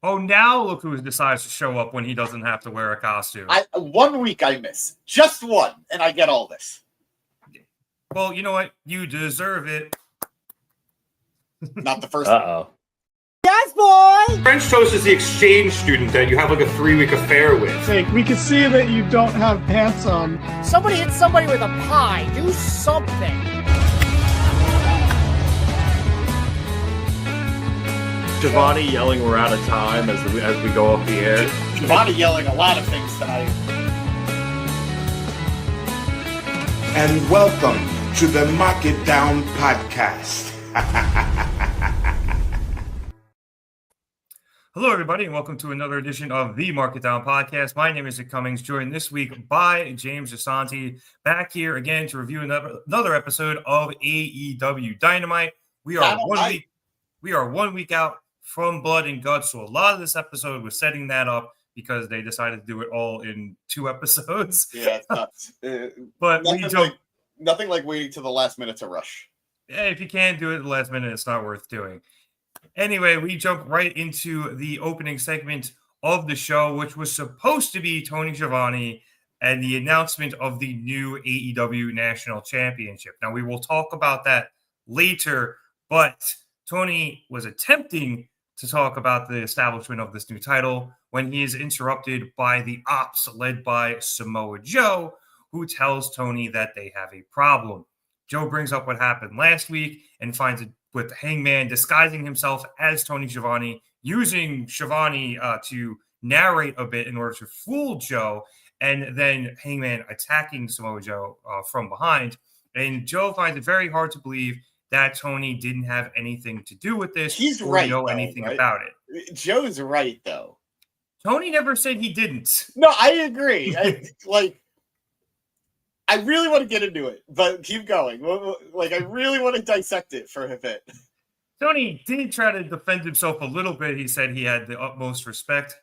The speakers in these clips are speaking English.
Oh, now look who decides to show up when he doesn't have to wear a costume. 1 week I miss. Just one, and I get all this. Well, you know what? You deserve it. Not the first. Uh-oh. Yes, boy! French toast is the exchange student that you have like a 3-week affair with. We can see that you don't have pants on. Somebody hit somebody with a pie. Do something. Giovanni yelling we're out of time as we go off the air. Giovanni yelling a lot of things tonight. And welcome to the Mark It Down podcast. Hello, everybody, and welcome to another edition of the Mark It Down podcast. My name is Nick Cummings, joined this week by James Asante, back here again to review another episode of AEW Dynamite. We are 1 week out from Blood and Guts, so a lot of this episode was setting that up because they decided to do it all in 2 episodes. Yeah, it's nuts. But nothing like waiting to the last minute to rush. If you can't do it at the last minute, it's not worth doing. Anyway, we jump right into the opening segment of the show, which was supposed to be Tony Schiavone and the announcement of the new AEW National Championship. Now, we will talk about that later, but Tony was attempting to talk about the establishment of this new title when he is interrupted by the Opps led by Samoa Joe, who tells Tony that they have a problem. Joe brings up what happened last week and finds it with Hangman disguising himself as Tony Schiavone, using Schiavone to narrate a bit in order to fool Joe, and then Hangman attacking Samoa Joe from behind. And Joe finds it very hard to believe that Tony didn't have anything to do with this. He's or right, know though, anything right? about it. Joe's right, though. Tony never said he didn't. No, I agree. I really want to get into it, but keep going. I really want to dissect it for a bit. Tony did try to defend himself a little bit. He said he had the utmost respect.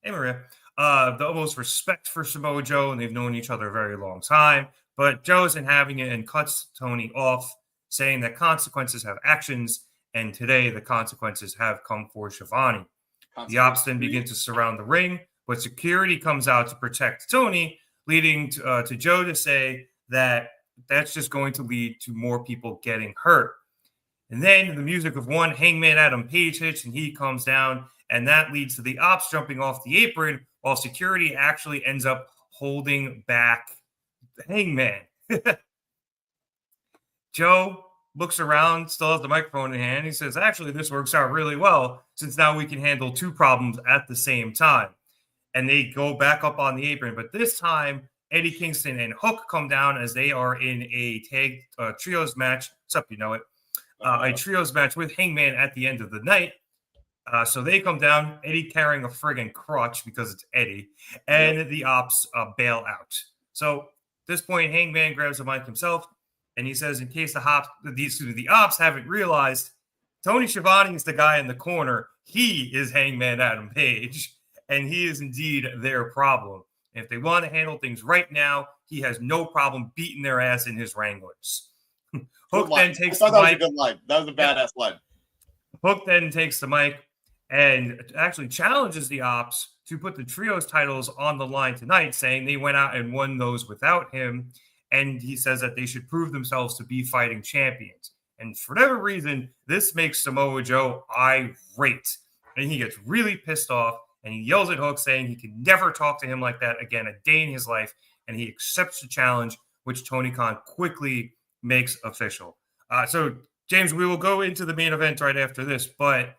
Hey, Maria. The utmost respect for Samoa Joe, and they've known each other a very long time. But Joe isn't having it and cuts Tony off, saying that consequences have actions, and today the consequences have come for Schiavone. The Opps then begin to surround the ring, but security comes out to protect Tony, leading to Joe to say that that's just going to lead to more people getting hurt. And then the music of one Hangman Adam Page hits, and he comes down, and that leads to the Opps jumping off the apron, while security actually ends up holding back Hangman. Joe looks around, still has the microphone in hand. He says, actually, this works out really well, since now we can handle 2 problems at the same time. And they go back up on the apron. But this time, Eddie Kingston and Hook come down as they are in a tag trios match. What's up, you know it? A trios match with Hangman at the end of the night. So they come down, Eddie carrying a friggin' crutch because it's Eddie. And the Opps bail out. So at this point, Hangman grabs the mic himself. And he says, in case the Opps haven't realized, Tony Schiavone is the guy in the corner. He is Hangman Adam Page. And he is indeed their problem. And if they want to handle things right now, he has no problem beating their ass in his Wranglers. Hook then takes the mic. That was a good line. That was a badass line. Hook then takes the mic and actually challenges the Opps to put the trios titles on the line tonight, saying they went out and won those without him. And he says that they should prove themselves to be fighting champions. And for whatever reason, this makes Samoa Joe irate. And he gets really pissed off. And he yells at Hook, saying he can never talk to him like that again a day in his life. And he accepts the challenge, which Tony Khan quickly makes official. So, James, we will go into the main event right after this. But,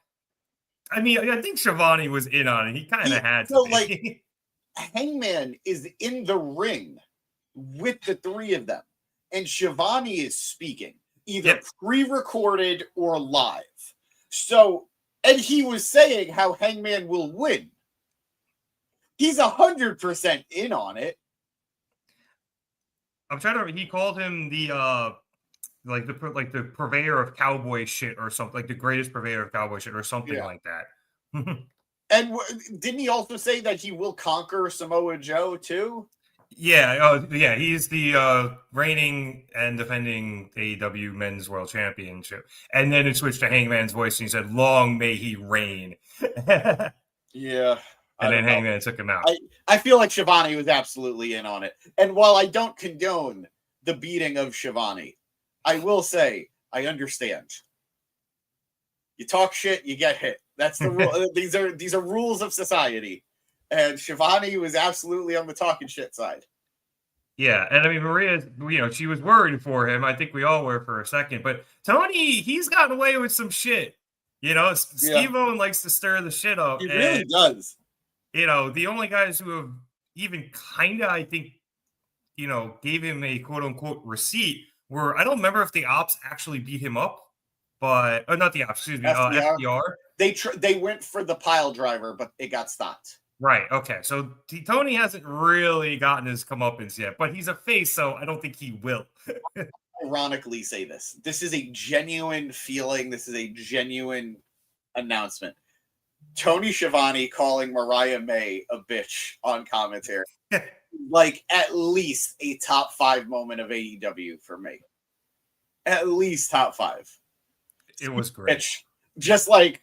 I mean, I think Schiavone was in on it. He kind of had to be. Hangman is in the ring with the 3 of them. And Schiavone is speaking, either pre-recorded or live. So, and he was saying how Hangman will win. He's 100% in on it. I'm trying to remember. He called him the purveyor of cowboy shit or something, like the greatest purveyor of cowboy shit or something like that. And didn't he also say that he will conquer Samoa Joe too? Yeah. He's the reigning and defending AEW Men's World Championship. And then it switched to Hangman's voice and he said, long may he reign. Yeah. And then don't know. Hangman took him out. I feel like Shivani was absolutely in on it. And while I don't condone the beating of Shivani, I will say I understand. You talk shit, you get hit. That's the rule. These are rules of society. And Shivani was absolutely on the talking shit side. Yeah, and I mean, Maria, she was worried for him. I think we all were for a second. But Tony, he's gotten away with some shit. Steve Owen likes to stir the shit up. He really does. The only guys who have even kind of, I think, gave him a quote-unquote receipt were, I don't remember if the Opps actually beat him up, but, not the Opps, excuse me, FDR. They went for the pile driver, but it got stopped. Right, okay. So Tony hasn't really gotten his comeuppance yet, but he's a face, so I don't think he will. Ironically say this. This is a genuine feeling. This is a genuine announcement. Tony Schiavone calling Mariah May a bitch on commentary. Like at least a top 5 moment of AEW for me. At least top 5. It was great. Bitch. Just like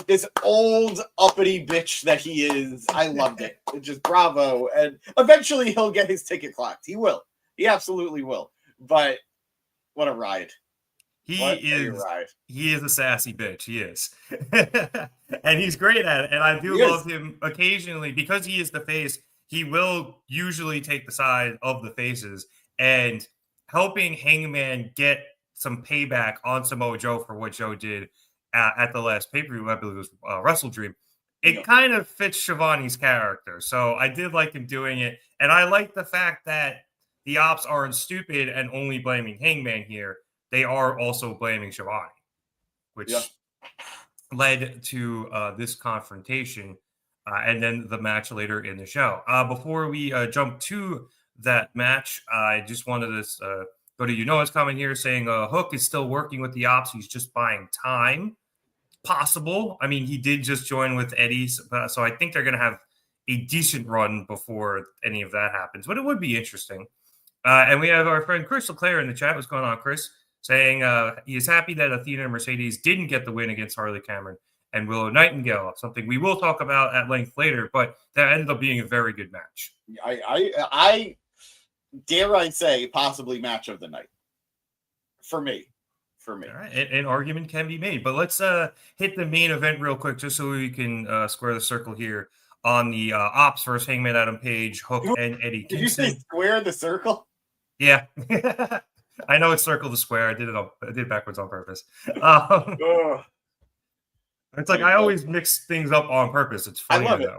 this old uppity bitch that he is. I loved it. Just bravo. And eventually he'll get his ticket clocked. He will. He absolutely will. But what a ride. He is a sassy bitch. He is. And he's great at it. And I do love him occasionally because he is the face. He will usually take the side of the faces and helping Hangman get some payback on Samoa Joe for what Joe did at the last pay-per-view. I believe it was Wrestle Dream. It kind of fits Shivani's character. So I did like him doing it. And I like the fact that the Opps aren't stupid and only blaming Hangman here. They are also blaming Shivani, which led to this confrontation and then the match later in the show. Before we jump to that match, I just wanted to go to it's comment here saying Hook is still working with the Opps. He's just buying time. Possible. I mean, he did just join with Eddie, so I think they're going to have a decent run before any of that happens. But it would be interesting. And we have our friend Chris LeClaire in the chat. What's going on, Chris? Saying he is happy that Athena and Mercedes didn't get the win against Harley Cameron and Willow Nightingale, something we will talk about at length later, but that ended up being a very good match. I dare I say possibly match of the night for me. All right, an argument can be made, but let's hit the main event real quick just so we can square the circle here on the Opps versus Hangman Adam Page, Hook, and Eddie Kingston. Did you say square the circle? Yeah. I know it's circle the square. I did it backwards on purpose. It's like I always mix things up on purpose. It's funny. I love it.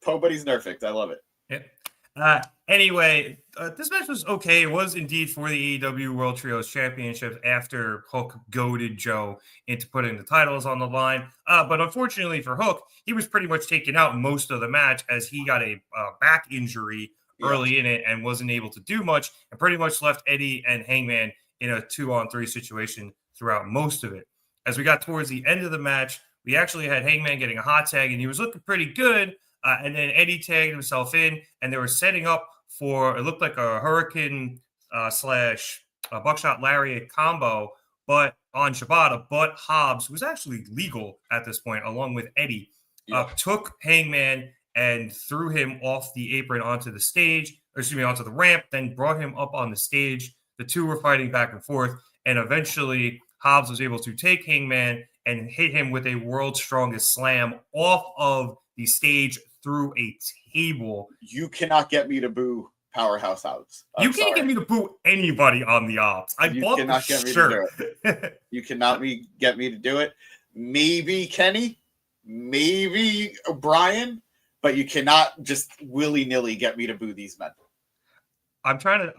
Po Buddy's perfect. I love it. Yeah. Anyway, this match was okay. It was indeed for the AEW World Trios Championships after Hook goaded Joe into putting the titles on the line. But unfortunately for Hook, he was pretty much taken out most of the match as he got a back injury early in it and wasn't able to do much and pretty much left Eddie and Hangman in a 2-on-3 situation throughout most of it. As we got towards the end of the match, we actually had Hangman getting a hot tag and he was looking pretty good. And then Eddie tagged himself in and they were setting up for, it looked like a Hurricane slash Buckshot Lariat combo, but on Shibata, but Hobbs, who was actually legal at this point, along with Eddie, took Hangman and threw him off the apron onto the stage, onto the ramp, then brought him up on the stage. The two were fighting back and forth, and eventually Hobbs was able to take Hangman and hit him with a world's strongest slam off of the stage through a table. You cannot get me to boo Powerhouse Hobbs. You can't get me to boo anybody on the Opps. I bought the shirt. You cannot get me to do it. Maybe Kenny, maybe Brian, but you cannot just willy-nilly get me to boo these men. I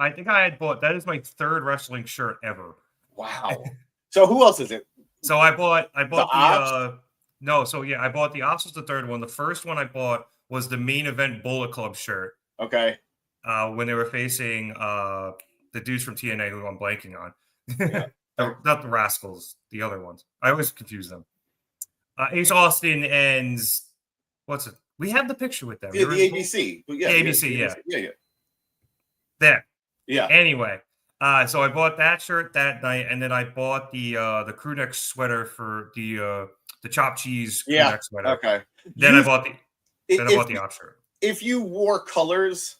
think I had bought, that is my third wrestling shirt ever. Wow. So who else is it? So I bought I bought the Opps was the third one. The first one I bought was the Main Event Bullet Club shirt. Okay. When they were facing the dudes from TNA who I'm blanking on. Yeah. Not the Rascals, the other ones. I always confuse them. Ace Austin and what's it? We have the picture with them. Yeah, the ABC. Yeah, the ABC, yeah. Yeah. There. Yeah. Anyway, So I bought that shirt that night, and then I bought the crew neck sweater for the chopped cheese crew neck sweater. Okay. Then I bought the Opps shirt. If you wore colors,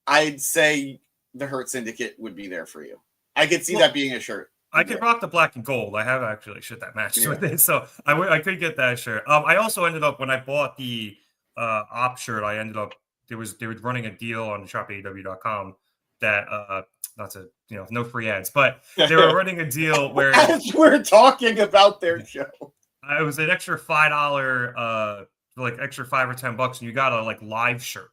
I'd say the Hurt Syndicate would be there for you. I could see that being a shirt. I could rock the black and gold. I have actually shit that matches with it, so I could get that shirt. I also ended up when I bought the Opps shirt, I ended up they were running a deal on shopaew.com that not to no free ads, but they were running a deal where as we're talking about their show, it was an extra $5 like extra $5 or $10, and you got a live shirt.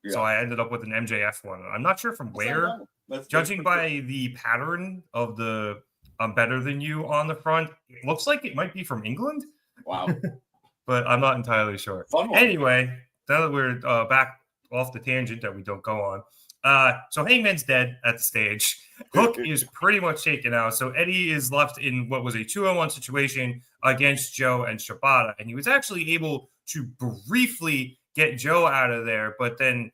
So I ended up with an MJF one. I'm not sure from where. Judging by the pattern of the "I'm better than you" on the front, it looks like it might be from England. Wow. But I'm not entirely sure. Anyway, now that we're back off the tangent that we don't go on. So Hangman's dead at the stage. Hook is pretty much taken out. So Eddie is left in what was a 2-on-1 situation against Joe and Shibata. And he was actually able to briefly get Joe out of there. But then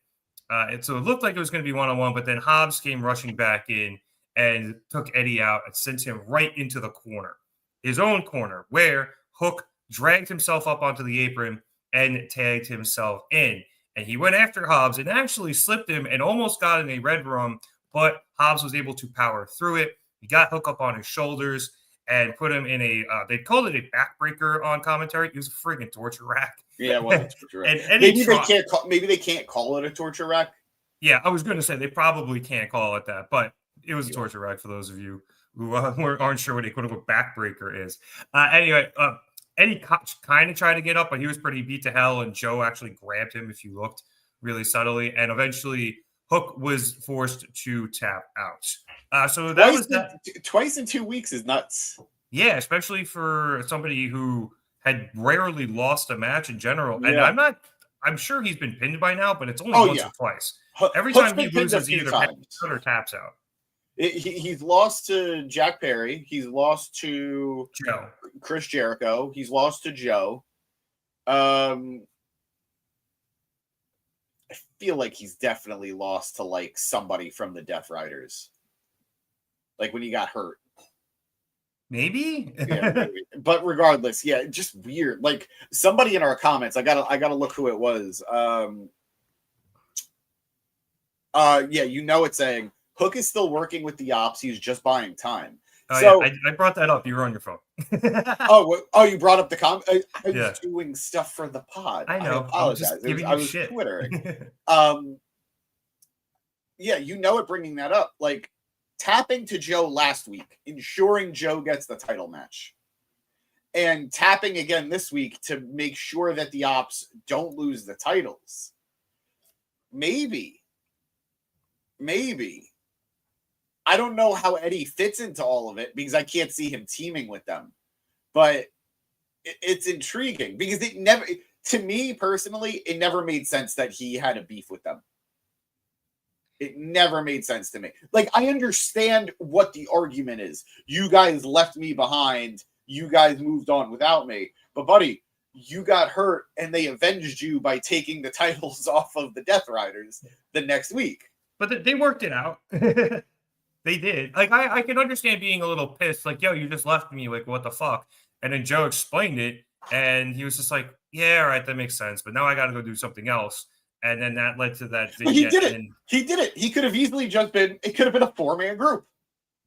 so it looked like it was going to be 1-on-1. But then Hobbs came rushing back in and took Eddie out and sent him right into the corner, his own corner, where Hook dragged himself up onto the apron and tagged himself in. And he went after Hobbs and actually slipped him and almost got in a red rum, but Hobbs was able to power through it. He got Hook up on his shoulders and put him in they called it a backbreaker on commentary. It was a friggin' torture rack. Yeah, it was a torture rack. And maybe they can't call it a torture rack. Yeah, I was going to say they probably can't call it that, but it was a torture rack for those of you who aren't sure what a quote-unquote backbreaker is. Anyway, Eddie kind of tried to get up, but he was pretty beat to hell, and Joe actually grabbed him, if you looked, really subtly, and eventually Hook was forced to tap out. So that was that. Twice in 2 weeks is nuts. Yeah, especially for somebody who had rarely lost a match in general. And I'm sure he's been pinned by now, but it's only once or twice. Every time he loses, he either taps out. He's lost to Jack Perry. He's lost to Joe. Chris Jericho. He's lost to Joe. I feel like he's definitely lost to somebody from the Death Riders. Like when he got hurt. Maybe? Yeah, maybe. But regardless, yeah, just weird. Like somebody in our comments, I gotta look who it was. It's saying Hook is still working with the Opps. He's just buying time. Oh, yeah. I brought that up. You were on your phone. You brought up the comment. I was doing stuff for the pod. I know. I apologize. I was Twittering. Bringing that up. Like tapping to Joe last week, ensuring Joe gets the title match. And tapping again this week to make sure that the Opps don't lose the titles. Maybe. I don't know how Eddie fits into all of it because I can't see him teaming with them. But it's intriguing because to me personally, it never made sense that he had a beef with them. It never made sense to me. Like, I understand what the argument is. You guys left me behind. You guys moved on without me. But, buddy, you got hurt, and they avenged you by taking the titles off of the Death Riders the next week. But they worked it out. They did. Like, I can understand being a little pissed. Like, yo, you just left me. Like, what the fuck? And then Joe explained it, and he was just like, yeah, all right, that makes sense. But now I got to go do something else. And then that led to that. But he did it. He did it. He could have easily just been. It could have been a 4-man group.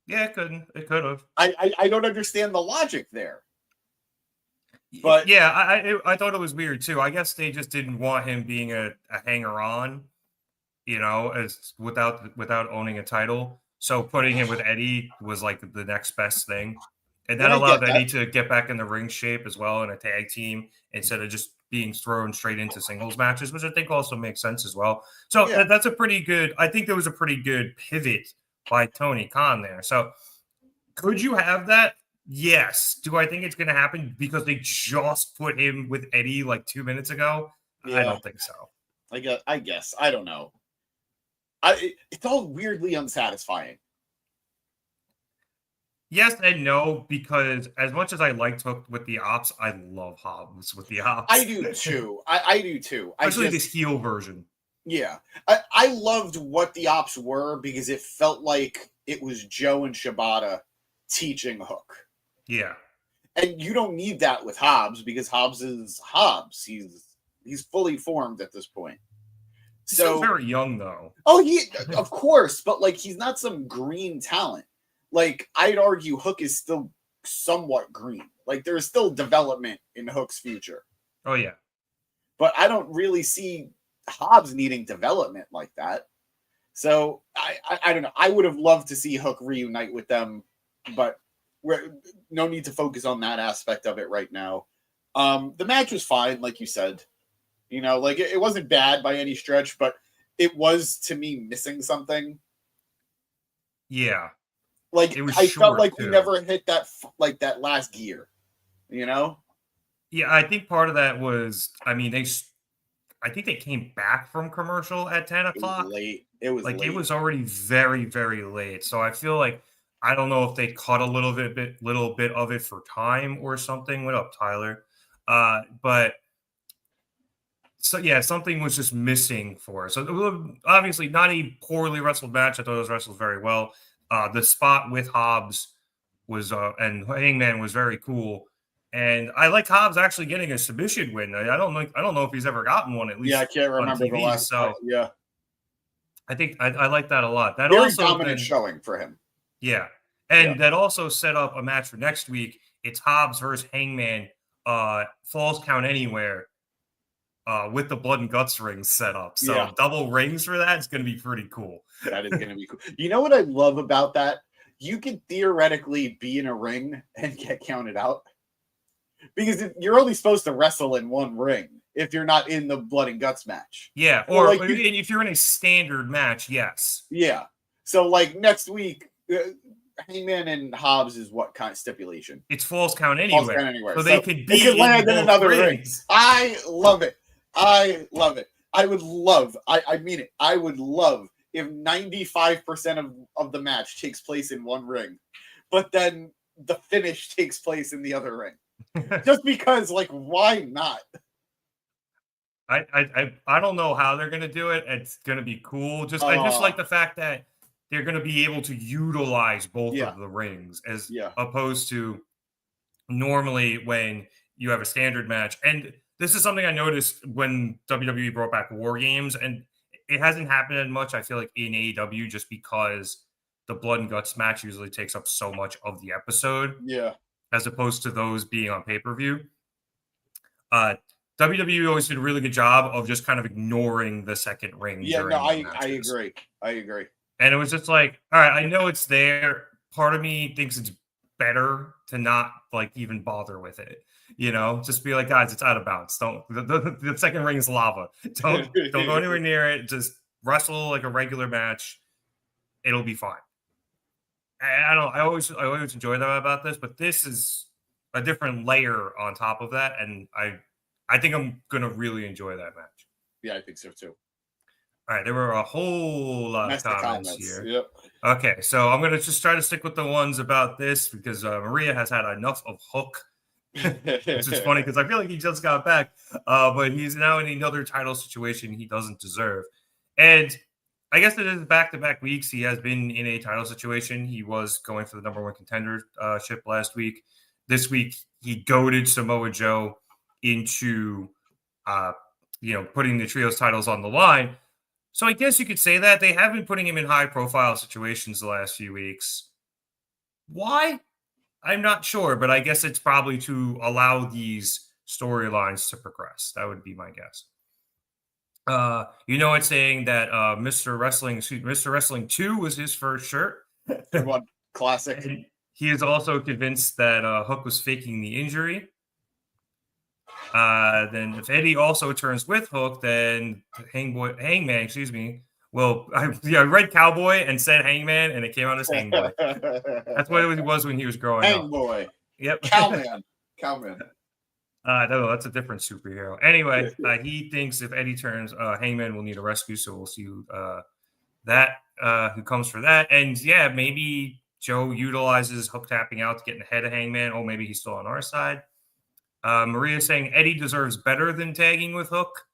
Yeah, it couldn't. It could have. I don't understand the logic there. But yeah, I thought it was weird too. I guess they just didn't want him being a hanger-on, as without owning a title. So putting him with Eddie was like the next best thing, and that allowed Eddie to get back in the ring shape as well in a tag team instead of just being thrown straight into singles matches, which I think also makes sense as well. So that's a pretty good. I think there was a pretty good pivot by Tony Khan there. So could you have that? Yes. Do I think it's going to happen because they just put him with Eddie like 2 minutes ago? Yeah. I don't think so. I guess. I don't know. It's all weirdly unsatisfying. Yes and no, because as much as I liked Hook with the Opps, I love Hobbs with the Opps. I do too. I do too. Especially this heel version. Yeah. I loved what the Opps were because it felt like it was Joe and Shibata teaching Hook. Yeah. And you don't need that with Hobbs because Hobbs is Hobbs. He's fully formed at this point. He's So still very young, though. Oh, of course, but like he's not some green talent. Like I'd argue Hook is still somewhat green. Like there's still development in Hook's future. Oh yeah. But I don't really see Hobbs needing development like that. So I don't know. I would have loved to see Hook reunite with them, but no need to focus on that aspect of it right now. The match was fine, like you said. You know, like it wasn't bad by any stretch, but it was to me missing something. Yeah. Like it was I felt like too. we never hit that that last gear. You know? Yeah, I think part of that was, I mean, I think they came back from commercial at 10 o'clock. It was late. It was like late. It was already very, very late. So I feel like I don't know if they cut a little bit of it for time or something. What up, Tyler? But so yeah, something was just missing for us. So it was obviously not a poorly wrestled match. I thought it was wrestled very well. The spot with Hobbs was and Hangman was very cool. And I like Hobbs actually getting a submission win. I don't know if he's ever gotten one, at least. Yeah, I can't remember TV, the last. So yeah, I think I like that a lot. That very also dominant showing for him. Yeah, and that also set up a match for next week. It's Hobbs versus Hangman. Falls count anywhere. With the blood and guts rings set up. So double rings for that is going to be pretty cool. That is going to be cool. You know what I love about that? You can theoretically be in a ring and get counted out. Because you're only supposed to wrestle in one ring if you're not in the blood and guts match. Yeah, or like if you're in a standard match, yes. Yeah. So like next week, Hangman and Hobbs is what kind of stipulation? It's falls count anywhere. Falls count anywhere. So they could land in another ring. I love it. I love it. I would love, I mean it, I would love if 95% of the match takes place in one ring, but then the finish takes place in the other ring. Just because, like, why not? I don't know how they're gonna do it. It's gonna be cool. I just like the fact that they're gonna be able to utilize both of the rings as opposed to normally when you have a standard match. And this is something I noticed when WWE brought back War Games, and it hasn't happened as much, I feel like, in AEW, just because the blood and guts match usually takes up so much of the episode. Yeah. As opposed to those being on pay-per-view. WWE always did a really good job of just kind of ignoring the second ring. Yeah, no, I agree. I agree. And it was just like, all right, I know it's there. Part of me thinks it's better to not like even bother with it. You know, just be like, guys, it's out of bounds. Don't the second ring is lava. Don't go anywhere near it. Just wrestle like a regular match. It'll be fine. I don't. I always enjoy that about this, but this is a different layer on top of that, and I think I'm gonna really enjoy that match. Yeah, I think so too. All right, there were a whole lot of comments here. Yep. Okay, so I'm gonna just try to stick with the ones about this because Maria has had enough of Hook, which is funny because I feel like he just got back, but he's now in another title situation he doesn't deserve, and I guess it is back-to-back weeks. He has been in a title situation. He was going for the number one contendership last week. This week, he goaded Samoa Joe into, putting the trios titles on the line. So I guess you could say that they have been putting him in high-profile situations the last few weeks. Why? I'm not sure, but I guess it's probably to allow these storylines to progress. That would be my guess. It's saying that Mr. Wrestling 2 was his first shirt. Good one. Classic. And he is also convinced that Hook was faking the injury. Then if Eddie also turns with Hook, then Hangman, well, I read Cowboy and said Hangman, and it came out as Hangboy. That's what it was when he was growing up. Hangboy. Yep. Cowman. No, that's a different superhero. Anyway, he thinks if Eddie turns, Hangman will need a rescue, so we'll see who comes for that. And yeah, maybe Joe utilizes Hook tapping out to get ahead of Hangman. Oh, maybe he's still on our side. Maria's saying Eddie deserves better than tagging with Hook.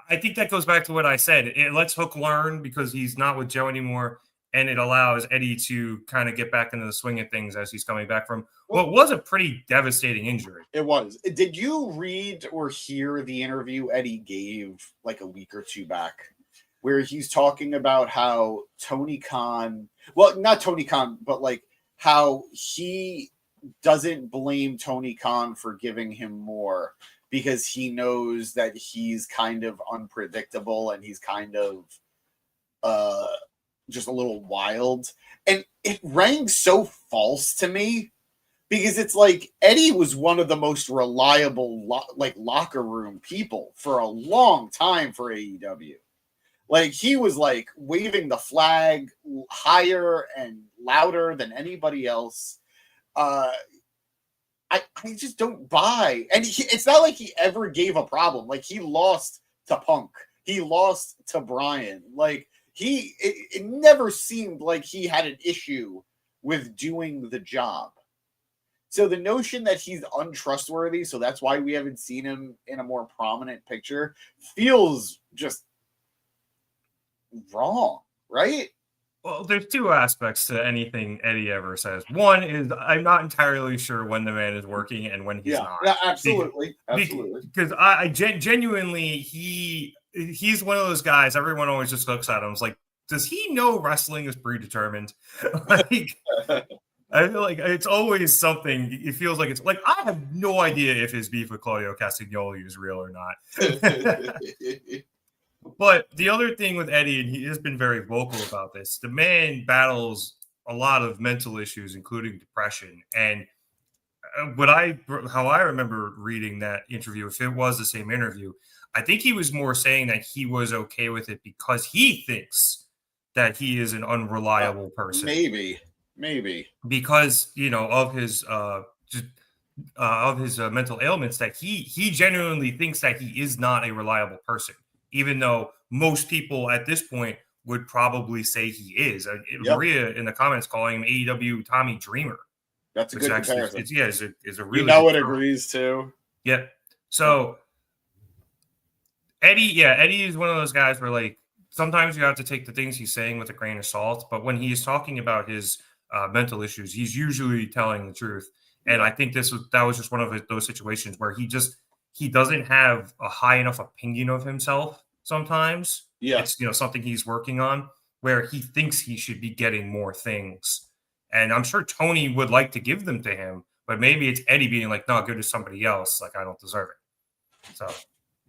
I think that goes back to what I said. It lets Hook learn because he's not with Joe anymore, and it allows Eddie to kind of get back into the swing of things as he's coming back from what was a pretty devastating injury. It was. Did you read or hear the interview Eddie gave like a week or two back, where he's talking about how Tony Khan, well, not Tony Khan, but like how he doesn't blame Tony Khan for giving him more because he knows that he's kind of unpredictable and he's kind of just a little wild. And it rang so false to me because it's like Eddie was one of the most reliable locker room people for a long time for AEW. Like he was like waving the flag higher and louder than anybody else. I just don't buy. And it's not like he ever gave a problem. Like he lost to Punk. He lost to Bryan. Like it never seemed like he had an issue with doing the job. So the notion that he's untrustworthy, so that's why we haven't seen him in a more prominent picture, feels just wrong, right? Well, there's two aspects to anything Eddie ever says. One is I'm not entirely sure when the man is working and when he's not. Yeah, absolutely. Because I genuinely, he's one of those guys, everyone always just looks at him. It's like, does he know wrestling is predetermined? Like, I feel like it's always something. It feels like it's like, I have no idea if his beef with Claudio Castagnoli is real or not. But the other thing with Eddie, and he has been very vocal about this, the man battles a lot of mental issues, including depression. And how I remember reading that interview, if it was the same interview, I think he was more saying that he was okay with it because he thinks that he is an unreliable person. Maybe. Because, of his mental ailments, that he genuinely thinks that he is not a reliable person. Even though most people at this point would probably say he is. Maria in the comments calling him AEW Tommy Dreamer. That's a good comparison. Is a really it agrees too. Yeah. So Eddie is one of those guys where like sometimes you have to take the things he's saying with a grain of salt, but when he's talking about his mental issues, he's usually telling the truth. And I think that was just one of those situations where he doesn't have a high enough opinion of himself sometimes. Yeah. It's, something he's working on where he thinks he should be getting more things. And I'm sure Tony would like to give them to him, but maybe it's Eddie being like, no, go to somebody else. Like, I don't deserve it. So,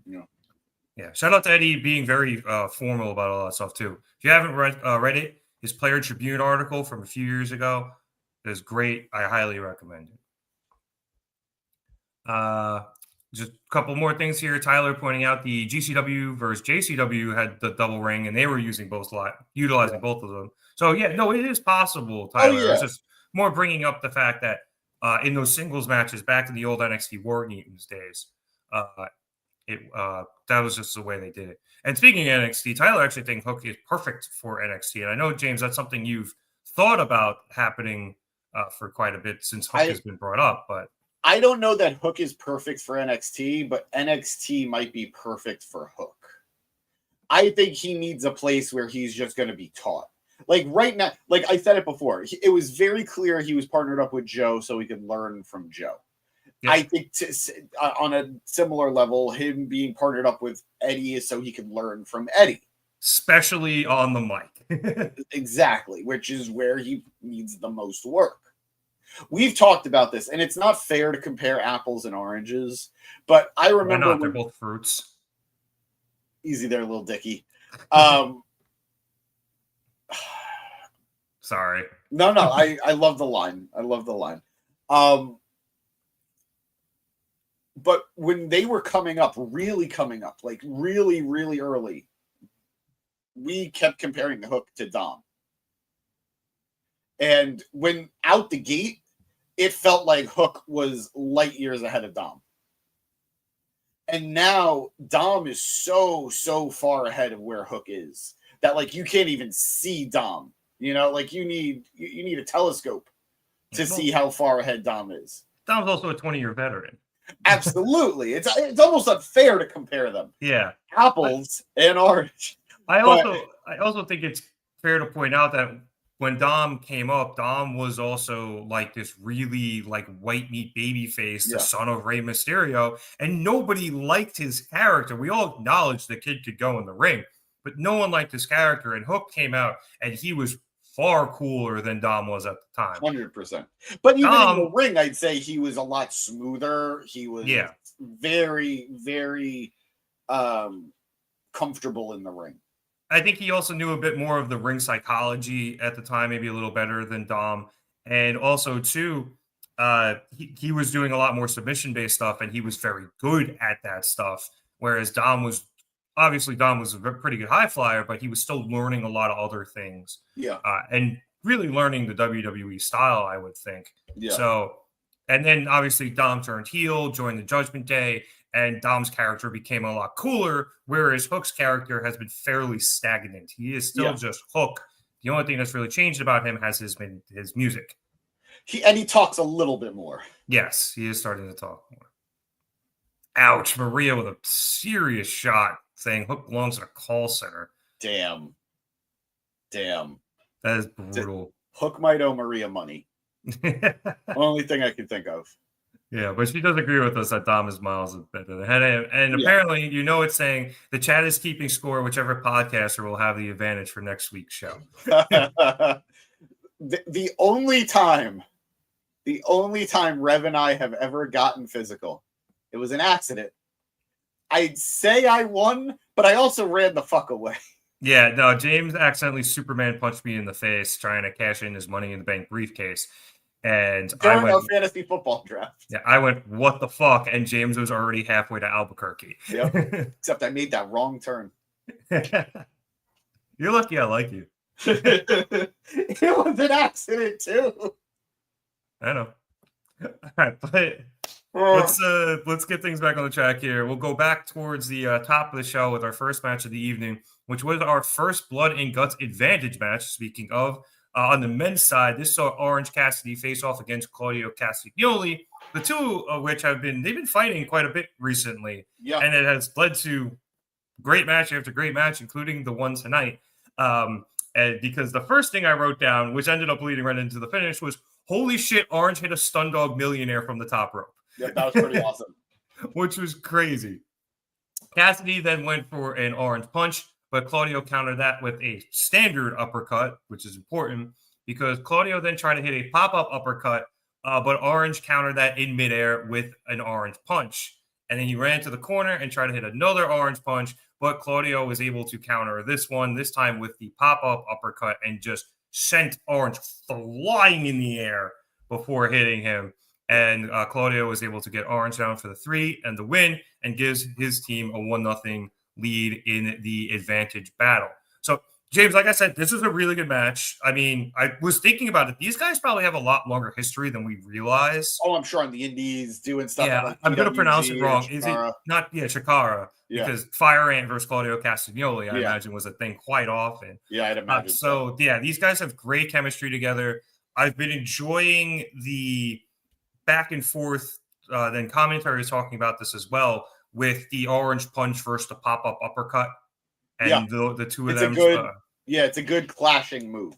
yeah. Shout out to Eddie being very formal about all that stuff too. If you haven't read it, his Player Tribune article from a few years ago is great. I highly recommend it. Just a couple more things here. Tyler pointing out the GCW versus JCW had the double ring, and they were utilizing both of them. So, it is possible, Tyler. It's just more bringing up the fact that in those singles matches back in the old NXT War Games days, that was just the way they did it. And speaking of NXT, Tyler actually thinks Hook is perfect for NXT. And I know, James, that's something you've thought about happening for quite a bit since Hook has been brought up, but I don't know that Hook is perfect for NXT, but NXT might be perfect for Hook. I think he needs a place where he's just going to be taught. Like right now, like I said it before, it was very clear he was partnered up with Joe so he could learn from Joe. Yeah. I think on a similar level, him being partnered up with Eddie is so he can learn from Eddie. Especially on the mic. Exactly, which is where he needs the most work. We've talked about this, and it's not fair to compare apples and oranges, but I remember... Why not? They're both fruits. Easy there, little Dickie. Sorry. No, I love the line. But when they were coming up, like really, really early, we kept comparing the Hook to Dom. And when out the gate, it felt like Hook was light years ahead of Dom. And now Dom is so far ahead of where Hook is that like you can't even see Dom. Like you need a telescope to see how far ahead Dom is. Dom's also a 20-year veteran. Absolutely. It's almost unfair to compare them. Yeah. Apples and orange. I also think it's fair to point out that when Dom came up, Dom was also like this really like white meat baby face, the son of Rey Mysterio, and nobody liked his character. We all acknowledged the kid could go in the ring, but no one liked his character. And Hook came out, and he was far cooler than Dom was at the time. 100%. But even in the ring, I'd say he was a lot smoother. He was very, very comfortable in the ring. I think he also knew a bit more of the ring psychology at the time, maybe a little better than Dom. And also, too, he was doing a lot more submission-based stuff, and he was very good at that stuff. Whereas Dom was a pretty good high flyer, but he was still learning a lot of other things. Yeah. And really learning the WWE style, I would think. Yeah. So, and then obviously Dom turned heel, joined the Judgment Day, and Dom's character became a lot cooler, whereas Hook's character has been fairly stagnant. He is still just Hook. The only thing that's really changed about him has been his music. He talks a little bit more. Yes, he is starting to talk more. Ouch, Maria with a serious shot saying Hook belongs in a call center. Damn. That is brutal. Hook might owe Maria money. Only thing I can think of. Yeah, but she does agree with us that Dom is miles better than him. And apparently, it's saying the chat is keeping score. Whichever podcaster will have the advantage for next week's show. the only time Rev and I have ever gotten physical, it was an accident. I'd say I won, but I also ran the fuck away. Yeah, no, James accidentally Superman punched me in the face trying to cash in his Money in the Bank briefcase. And during our fantasy football draft. Yeah, I went, what the fuck? And James was already halfway to Albuquerque. Yep. Except I made that wrong turn. You're lucky I like you. It was an accident too. I know. All right, but let's get things back on the track here. We'll go back towards the top of the show with our first match of the evening, which was our first Blood and Guts advantage match. Speaking of, on the men's side, this saw Orange Cassidy face off against Claudio Castagnoli, the two of which they've been fighting quite a bit recently. Yeah. And it has led to great match after great match, including the one tonight. And because the first thing I wrote down, which ended up leading right into the finish, was holy shit, Orange hit a Stun Dog Millionaire from the top rope. Yeah, that was pretty awesome. Which was crazy. Cassidy then went for an Orange punch, but Claudio countered that with a standard uppercut, which is important because Claudio then tried to hit a pop-up uppercut, but Orange countered that in midair with an Orange punch. And then he ran to the corner and tried to hit another Orange punch, but Claudio was able to counter this time with the pop-up uppercut and just sent Orange flying in the air before hitting him. And Claudio was able to get Orange down for the 3 and the win and gives his team a 1-0 lead in the advantage battle. So, James, like I said, this is a really good match. I mean, I was thinking about it. These guys probably have a lot longer history than we realize. Oh, I'm sure on the indies doing stuff. Yeah, like I'm going to pronounce it wrong. Is it not? Yeah, Shakara. Yeah. Because Fire Ant versus Claudio Castagnoli, I imagine, was a thing quite often. Yeah, I'd imagine. So, these guys have great chemistry together. I've been enjoying the back and forth. Then commentary is talking about this as well, with the Orange punch versus the pop-up uppercut. And the two of them. It's a good clashing move.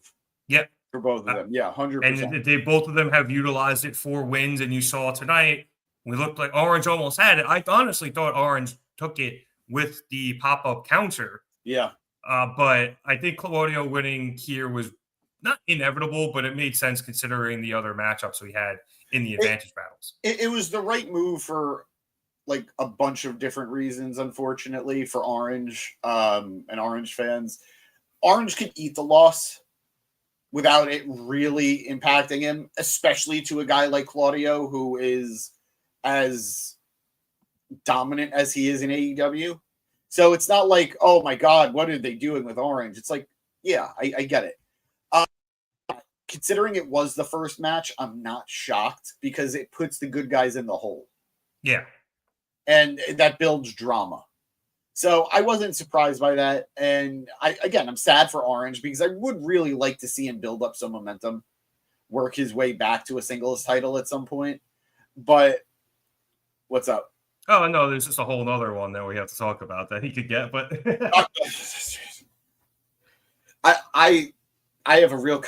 Yep. For both of them. Yeah, 100%. And both of them have utilized it for wins. And you saw tonight, we looked like Orange almost had it. I honestly thought Orange took it with the pop-up counter. Yeah. But I think Claudio winning here was not inevitable, but it made sense considering the other matchups we had in the advantage battles. It was the right move for like a bunch of different reasons, unfortunately, for Orange and Orange fans. Orange could eat the loss without it really impacting him, especially to a guy like Claudio, who is as dominant as he is in AEW. So it's not like, oh my God, what are they doing with Orange? It's like, yeah, I get it. Considering it was the first match, I'm not shocked because it puts the good guys in the hole. Yeah. And that builds drama. So I wasn't surprised by that. And I'm sad for Orange because I would really like to see him build up some momentum, work his way back to a singles title at some point. But What's up? Oh no, there's just a whole other one that we have to talk about that he could get, but I have a real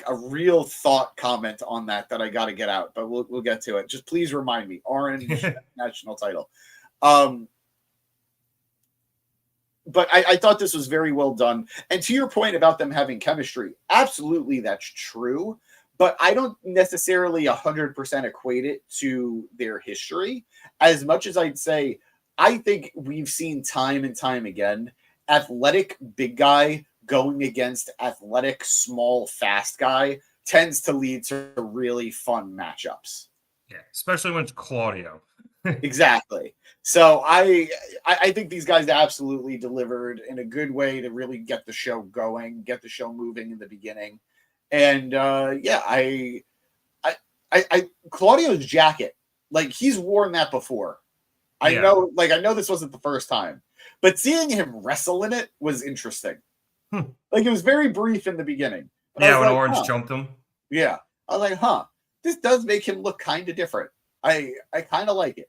real thought comment on that I got to get out, but we'll get to it. Just please remind me. Orange national title. But I thought this was very well done. And to your point about them having chemistry, absolutely that's true. But I don't necessarily 100% equate it to their history. As much as I'd say, I think we've seen time and time again, athletic big guy going against athletic small fast guy tends to lead to really fun matchups. Yeah, especially when it's Claudio. Exactly. So I think these guys absolutely delivered in a good way to really get the show going, get the show moving in the beginning. And I Claudio's jacket, like he's worn that before. I know this wasn't the first time, but seeing him wrestle in it was interesting. Like it was very brief in the beginning. Yeah, when Orange jumped him. Yeah. I was like, this does make him look kind of different. I kind of like it.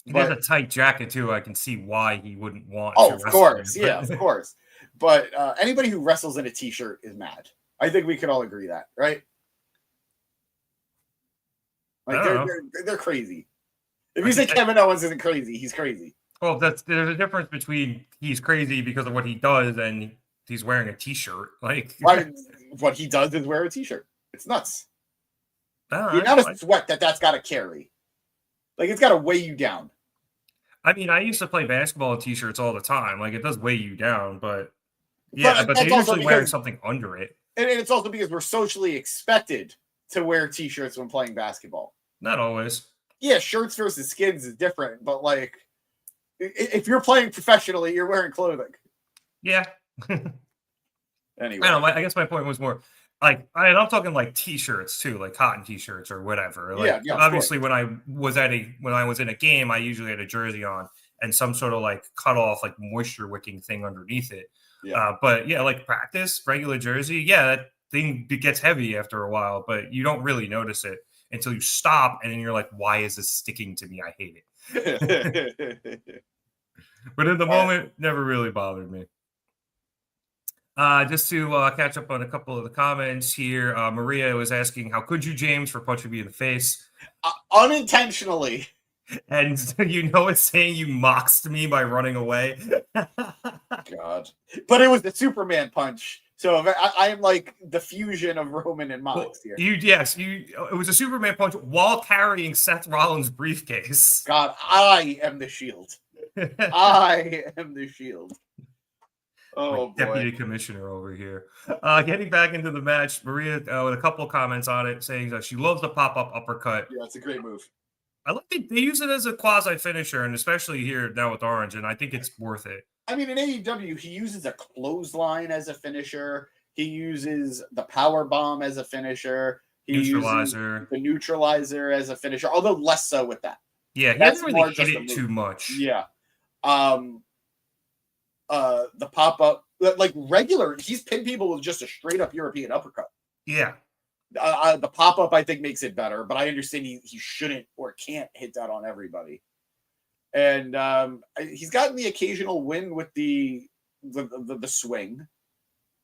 He has a tight jacket too. I can see why he wouldn't want. Oh, of course, yeah, of course. But anybody who wrestles in a t-shirt is mad. I think we could all agree that, right? Like they're crazy. If you say Kevin Owens isn't crazy, he's crazy. Well, there's a difference between he's crazy because of what he does and he's wearing a t-shirt. Like what he does is wear a t-shirt. It's nuts. The amount of sweat that's got to carry. Like it's got to weigh you down. I mean, I used to play basketball in t-shirts all the time. Like it does weigh you down, but they're usually wearing something under it. And it's also because we're socially expected to wear t-shirts when playing basketball. Not always. Yeah, shirts versus skins is different, but like if you're playing professionally, you're wearing clothing. Yeah. Anyway, I don't know. I guess my point was more like I'm talking like t-shirts too, like cotton t-shirts or whatever. Like, yeah. Obviously, when I was in a game, I usually had a jersey on and some sort of like cut off like moisture wicking thing underneath it. Yeah. But yeah, like practice regular jersey. Yeah, that thing gets heavy after a while, but you don't really notice it until you stop, and then you're like, "Why is this sticking to me? I hate it." But in the moment, never really bothered me. Just to catch up on a couple of the comments here, Maria was asking, "How could you, James, for punching me in the face?" Unintentionally. And it's saying you moxed me by running away. God. But it was the Superman punch. So I am like the fusion of Roman and Mox here. It was a Superman punch while carrying Seth Rollins' briefcase. God, I am the Shield. I am the Shield. Oh, boy. Deputy Commissioner over here. Getting back into the match, Maria with a couple of comments on it, saying that she loves the pop-up uppercut. Yeah, it's a great move. I like it. They use it as a quasi finisher, and especially here now with Orange, and I think it's worth it. I mean, in AEW, he uses a clothesline as a finisher. He uses the power bomb as a finisher. He uses the neutralizer as a finisher, although less so with that. Yeah, he doesn't really hit it too much. Yeah. The pop-up, like regular, he's pinned people with just a straight-up European uppercut. Yeah. The pop-up, I think, makes it better, but I understand he shouldn't or can't hit that on everybody. And he's gotten the occasional win with the swing.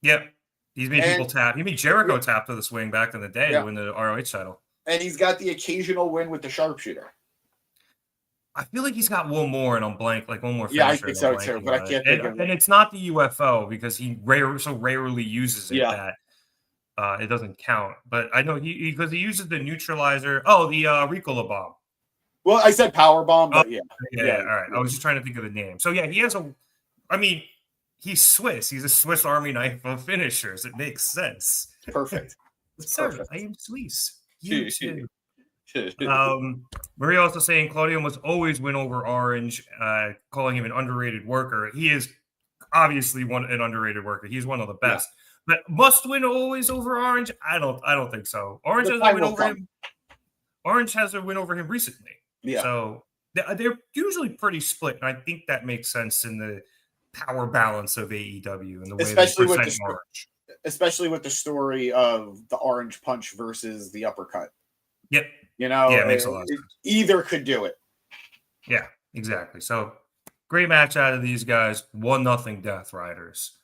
Yep. He's made people tap. He made Jericho tap to the swing back in the day to win the ROH title. And he's got the occasional win with the sharpshooter. I feel like he's got one more, and I'm blank, like one more finisher. Yeah, I think so too, but I can't think of it. And it's not the UFO because he so rarely uses it that it doesn't count. But I know because he uses the neutralizer. Oh, the Ricola bomb. Well, I said power bomb, but yeah. All right. I was just trying to think of the name. So yeah, he has he's Swiss. He's a Swiss Army knife of finishers. It makes sense. Perfect. Sir, I am Swiss. You too. Maria also saying Claudio must always win over Orange, calling him an underrated worker. He is obviously an underrated worker. He's one of the best. Yeah. But must win always over Orange? I don't think so. Orange has a win over him. Orange has a win over him recently. Yeah. So they're usually pretty split, and I think that makes sense in the power balance of AEW and the way they present Orange. Especially with the story of the Orange punch versus the uppercut. Yep. Yeah, it makes a lot of sense. Either could do it. Yeah, exactly. So great match out of these guys. 1-0 Death Riders.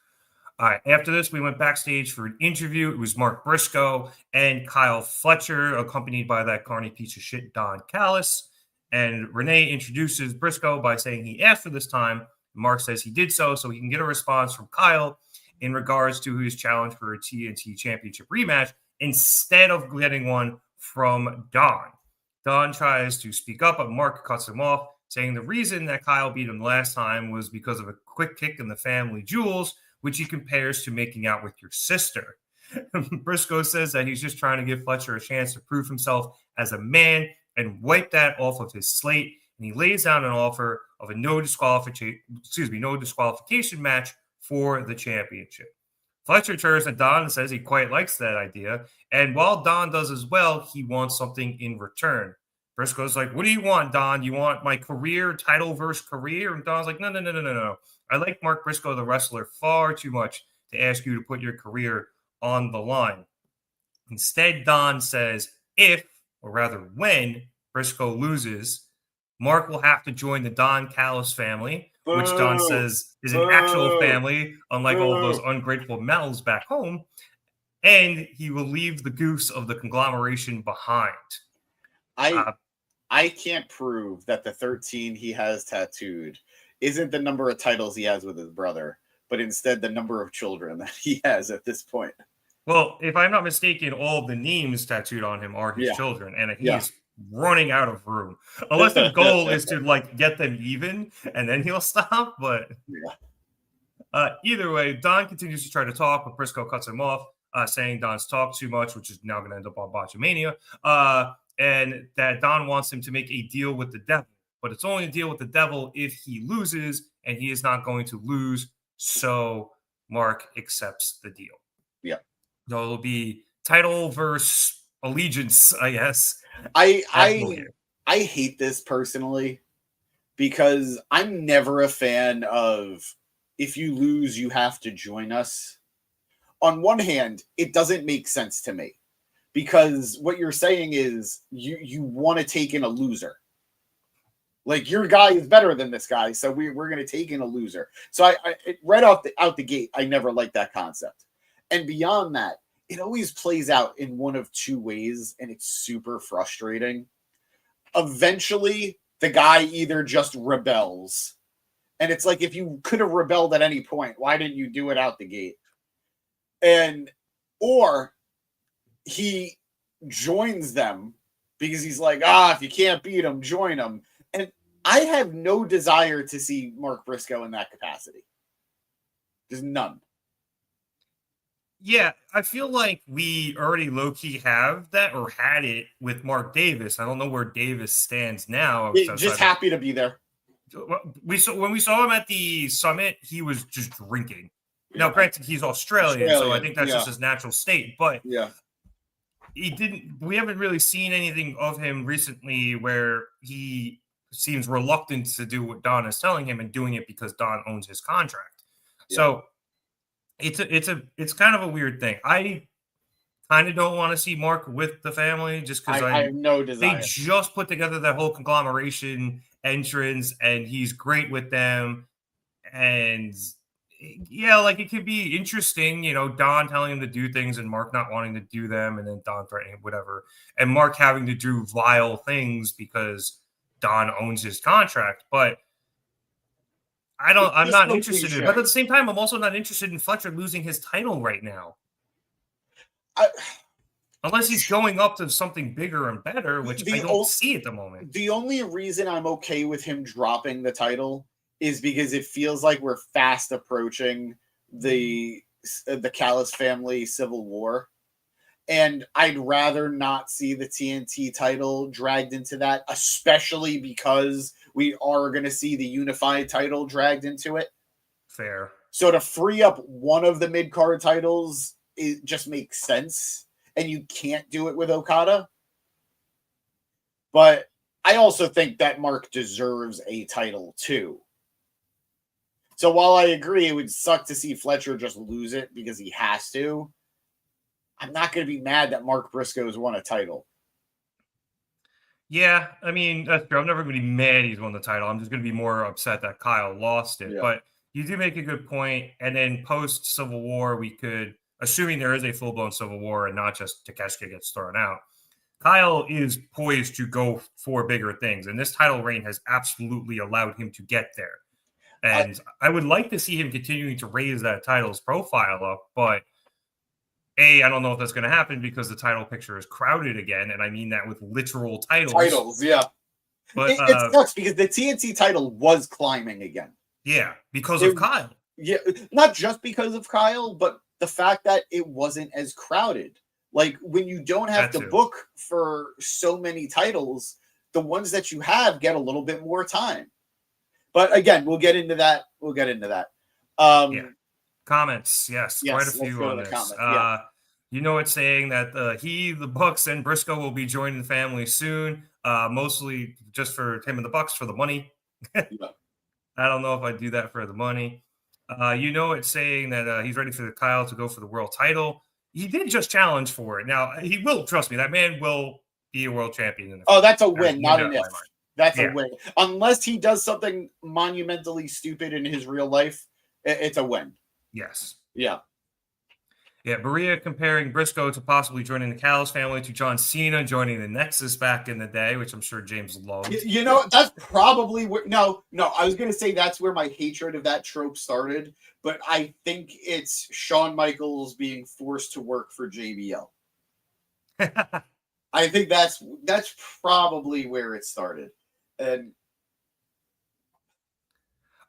All right. After this, we went backstage for an interview. It was Mark Briscoe and Kyle Fletcher, accompanied by that carny piece of shit, Don Callis. And Renee introduces Briscoe by saying he asked for this time. Mark says he did so he can get a response from Kyle in regards to his challenge for a TNT Championship rematch instead of getting one from Don. Don tries to speak up, but Mark cuts him off, saying the reason that Kyle beat him last time was because of a quick kick in the family jewels, which he compares to making out with your sister. Briscoe says that he's just trying to give Fletcher a chance to prove himself as a man and wipe that off of his slate. And he lays down an offer of a no disqualification match for the championship. Fletcher turns to Don and says he quite likes that idea. And while Don does as well, he wants something in return. Briscoe's like, what do you want, Don? You want my career, title versus career? And Don's like, no. I like Mark Briscoe, the wrestler, far too much to ask you to put your career on the line. Instead, Don says if, or rather when, Briscoe loses, Mark will have to join the Don Callis family, which Don says is an actual family, unlike all of those ungrateful mouths back home, and he will leave the goose of the conglomeration behind. I can't prove that the 13 he has tattooed isn't the number of titles he has with his brother, but instead the number of children that he has at this point. Well, if I'm not mistaken, all of the names tattooed on him are his children, and he's running out of room. Unless the goal is to like get them even, and then he'll stop. But either way, Don continues to try to talk, but Briscoe cuts him off, saying Don's talked too much, which is now going to end up on Botchamania, and that Don wants him to make a deal with the devil. But it's only a deal with the devil if he loses, and he is not going to lose. So Mark accepts the deal. Yeah. So it'll be title versus allegiance, I guess. I hate this personally because I'm never a fan of if you lose, you have to join us. On one hand, it doesn't make sense to me because what you're saying is you want to take in a loser. Like your guy is better than this guy, so we're going to take in a loser. So I right out the gate, I never liked that concept. And beyond that, it always plays out in one of two ways, and it's super frustrating. Eventually, the guy either just rebels, and it's like if you could have rebelled at any point, why didn't you do it out the gate? Or he joins them because he's like, if you can't beat him, join them. And I have no desire to see Mark Briscoe in that capacity. There's none. Yeah, I feel like we already low-key have that or had it with Mark Davis. I don't know where Davis stands now. Just happy to be there. When we saw him at the summit, he was just drinking. Now, granted, he's Australian, so I think that's just his natural state. But we haven't really seen anything of him recently where he seems reluctant to do what Don is telling him and doing it because Don owns his contract. Yeah. So it's kind of a weird thing. I kind of don't want to see Mark with the family just because I have no desire. They just put together that whole conglomeration entrance and he's great with them. And yeah, like it could be interesting, Don telling him to do things and Mark not wanting to do them and then Don threatening whatever. And Mark having to do vile things because Don owns his contract. But I'm not interested in it. But at the same time, I'm also not interested in Fletcher losing his title right now. Unless he's going up to something bigger and better, which I don't see at the moment. The only reason I'm okay with him dropping the title is because it feels like we're fast approaching the Callis family civil war. And I'd rather not see the TNT title dragged into that, especially because we are going to see the unified title dragged into it. Fair. So to free up one of the mid-card titles, it just makes sense. And you can't do it with Okada. But I also think that Mark deserves a title too. So while I agree it would suck to see Fletcher just lose it because he has to, I'm not going to be mad that Mark Briscoe's won a title. Yeah, I mean, that's true. I'm never going to be mad he's won the title. I'm just going to be more upset that Kyle lost it. Yeah. But you do make a good point. And then post Civil War, we could, assuming there is a full blown Civil War and not just Takeshita gets thrown out, Kyle is poised to go for bigger things. And this title reign has absolutely allowed him to get there. And I would like to see him continuing to raise that title's profile up. But I don't know if that's going to happen because the title picture is crowded again. And I mean that with literal titles. Yeah. But it sucks because the TNT title was climbing again. Yeah, because of Kyle. Yeah, not just because of Kyle, but the fact that it wasn't as crowded. Like when you don't have to book for so many titles, the ones that you have get a little bit more time. But again, we'll get into that. Yeah. Comments, yes, quite a few on this. You know, it's saying that the Bucks, and Briscoe will be joining the family soon. Mostly just for him and the Bucks for the money. I don't know if I'd do that for the money. You know, it's saying that he's ready for the Kyle to go for the world title. He did just challenge for it. Now he will, trust me, that man will be a world champion. In the that's a win, not an if. That's a win. Unless he does something monumentally stupid in his real life, it's a win. Yes. Yeah. Yeah, Maria comparing Briscoe to possibly joining the Callis family to John Cena joining the Nexus back in the day, which I'm sure James loved. You know, that's probably where... No, I was going to say that's where my hatred of that trope started, but I think it's Shawn Michaels being forced to work for JBL. I think that's probably where it started. And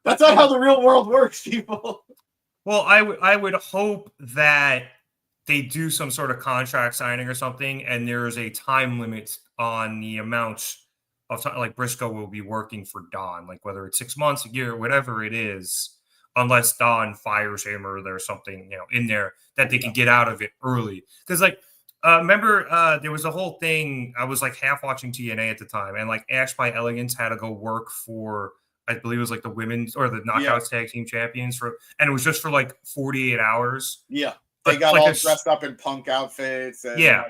that's not how the real world works, people. Well, I would hope that they do some sort of contract signing or something, and there is a time limit on the amounts of time, like Briscoe will be working for Don, like whether it's 6 months, a year, whatever it is, unless Don fires him or there's something in there that they can get out of it early. Because remember there was a whole thing. I was like half watching TNA at the time, and like Ash by Elegance had to go work for, I believe it was like the women's or the Knockouts Tag Team Champions and it was just for like 48 hours. Yeah. They got all dressed up in punk outfits. And yeah.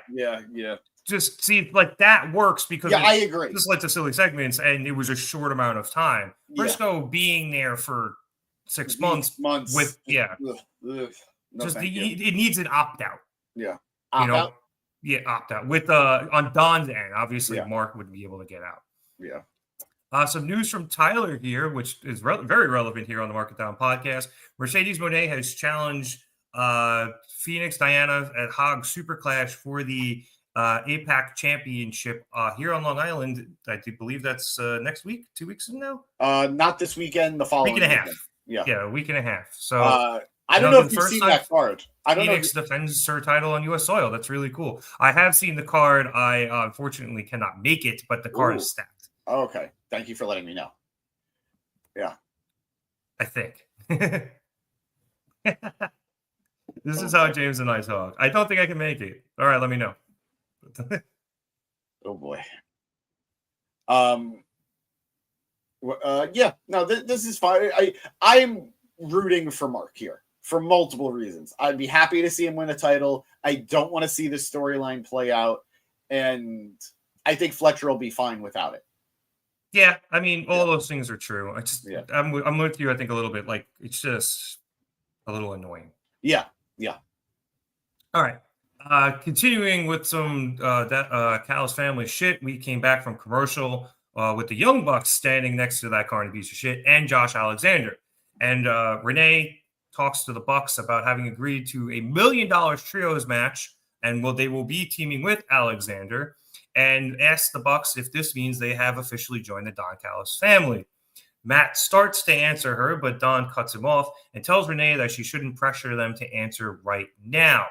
Just see, like that works because I agree. Just led to silly segments and it was a short amount of time. Briscoe being there for 6 months with No, it needs an opt out. Yeah. Opt out. With on Don's end, obviously Mark would be able to get out. Yeah. Some news from Tyler here, which is very relevant here on the Market Down podcast. Mercedes Moné has challenged Phoenix Diana at Hog Super Clash for the APAC Championship here on Long Island. I do believe that's next week, 2 weeks from now. Not this weekend, the following week and a half. Weekend. Yeah, a week and a half. So I don't know if you've seen that card. Phoenix defends her title on U.S. soil. That's really cool. I have seen the card. I unfortunately cannot make it, but the card is stacked. Oh, okay. Thank you for letting me know. Yeah. I think. This is how James and I talk. I don't think I can make it. All right, let me know. Oh, boy. This is fine. I'm rooting for Mark here for multiple reasons. I'd be happy to see him win a title. I don't want to see the storyline play out. And I think Fletcher will be fine without it. Yeah, I mean, all those things are true. I'm with you, I think, a little bit. Like, it's just a little annoying. Yeah. All right. Continuing with some Callis family shit, we came back from commercial with the Young Bucks standing next to that carny piece of shit and Josh Alexander. And Renee talks to the Bucks about having agreed to $1 million trios match, and they will be teaming with Alexander, and asks the Bucks if this means they have officially joined the Don Callis family. Matt starts to answer her, but Don cuts him off and tells Renee that she shouldn't pressure them to answer right now.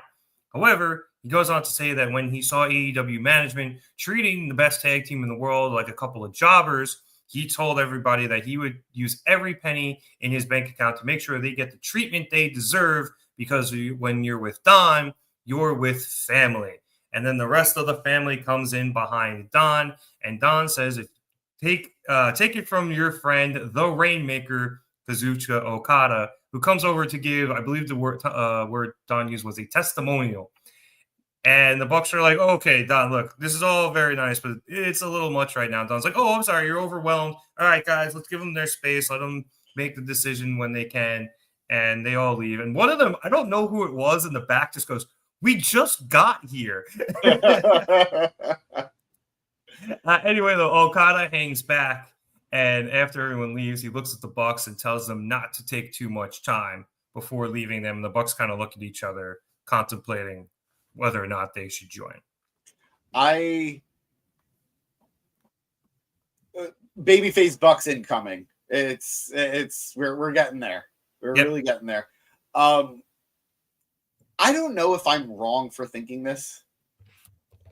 However, he goes on to say that when he saw AEW management treating the best tag team in the world like a couple of jobbers, he told everybody that he would use every penny in his bank account to make sure they get the treatment they deserve, because when you're with Don, you're with family. And then the rest of the family comes in behind Don, and Don says, take it from your friend, the Rainmaker, Kazuchika Okada, who comes over to give, I believe the word Don used was a testimonial. And the Bucks are like, oh, okay, Don, look, this is all very nice, but it's a little much right now. Don's like, oh, I'm sorry, you're overwhelmed. All right, guys, let's give them their space. Let them make the decision when they can. And they all leave. And one of them, I don't know who it was, in the back just goes, we just got here. Anyway, though, Okada hangs back. And after everyone leaves, he looks at the Bucks and tells them not to take too much time before leaving them. The Bucks kind of look at each other, contemplating whether or not they should join. Babyface Bucks incoming. It's we're getting there. We're really getting there. I don't know if I'm wrong for thinking this.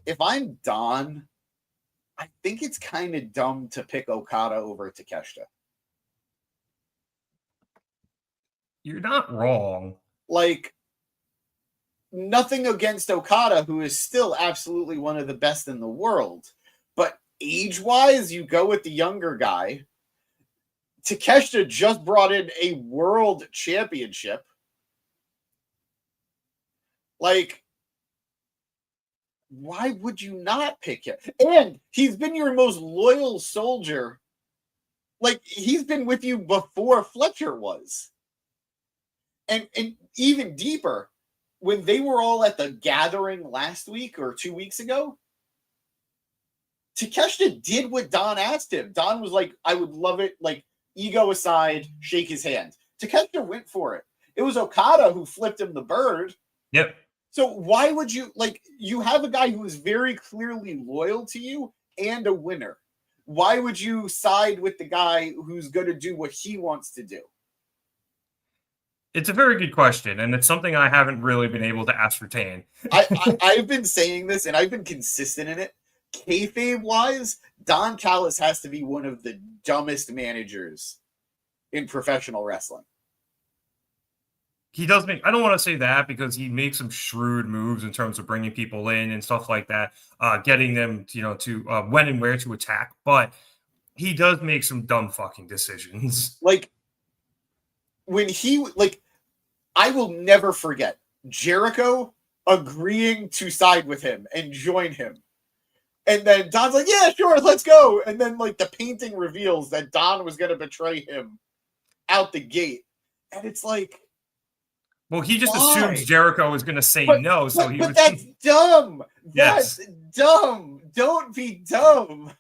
If I'm Don, I think it's kind of dumb to pick Okada over Takeshita. You're not wrong. Like, nothing against Okada, who is still absolutely one of the best in the world. But age-wise, you go with the younger guy. Takeshita just brought in a world championship. Like, why would you not pick him? And he's been your most loyal soldier. Like, he's been with you before Fletcher was. And even deeper, when they were all at the gathering last week or 2 weeks ago, Takeshita did what Don asked him. Don was like, I would love it, like, ego aside, shake his hand. Takeshita went for it. It was Okada who flipped him the bird. Yep. So why would you, like, you have a guy who is very clearly loyal to you and a winner. Why would you side with the guy who's going to do what he wants to do? It's a very good question, and it's something I haven't really been able to ascertain. I've been saying this, and I've been consistent in it. Kayfabe-wise, Don Callis has to be one of the dumbest managers in professional wrestling. He does make, I don't want to say that because he makes some shrewd moves in terms of bringing people in and stuff like that, getting them, to when and where to attack. But he does make some dumb fucking decisions. Like, when I will never forget Jericho agreeing to side with him and join him. And then Don's like, yeah, sure, let's go. And then, like, the painting reveals that Don was going to betray him out the gate. And it's like, well, he just why? assumes Jericho was going to say no. So he was. That's dumb. Yes. That's dumb. Don't be dumb.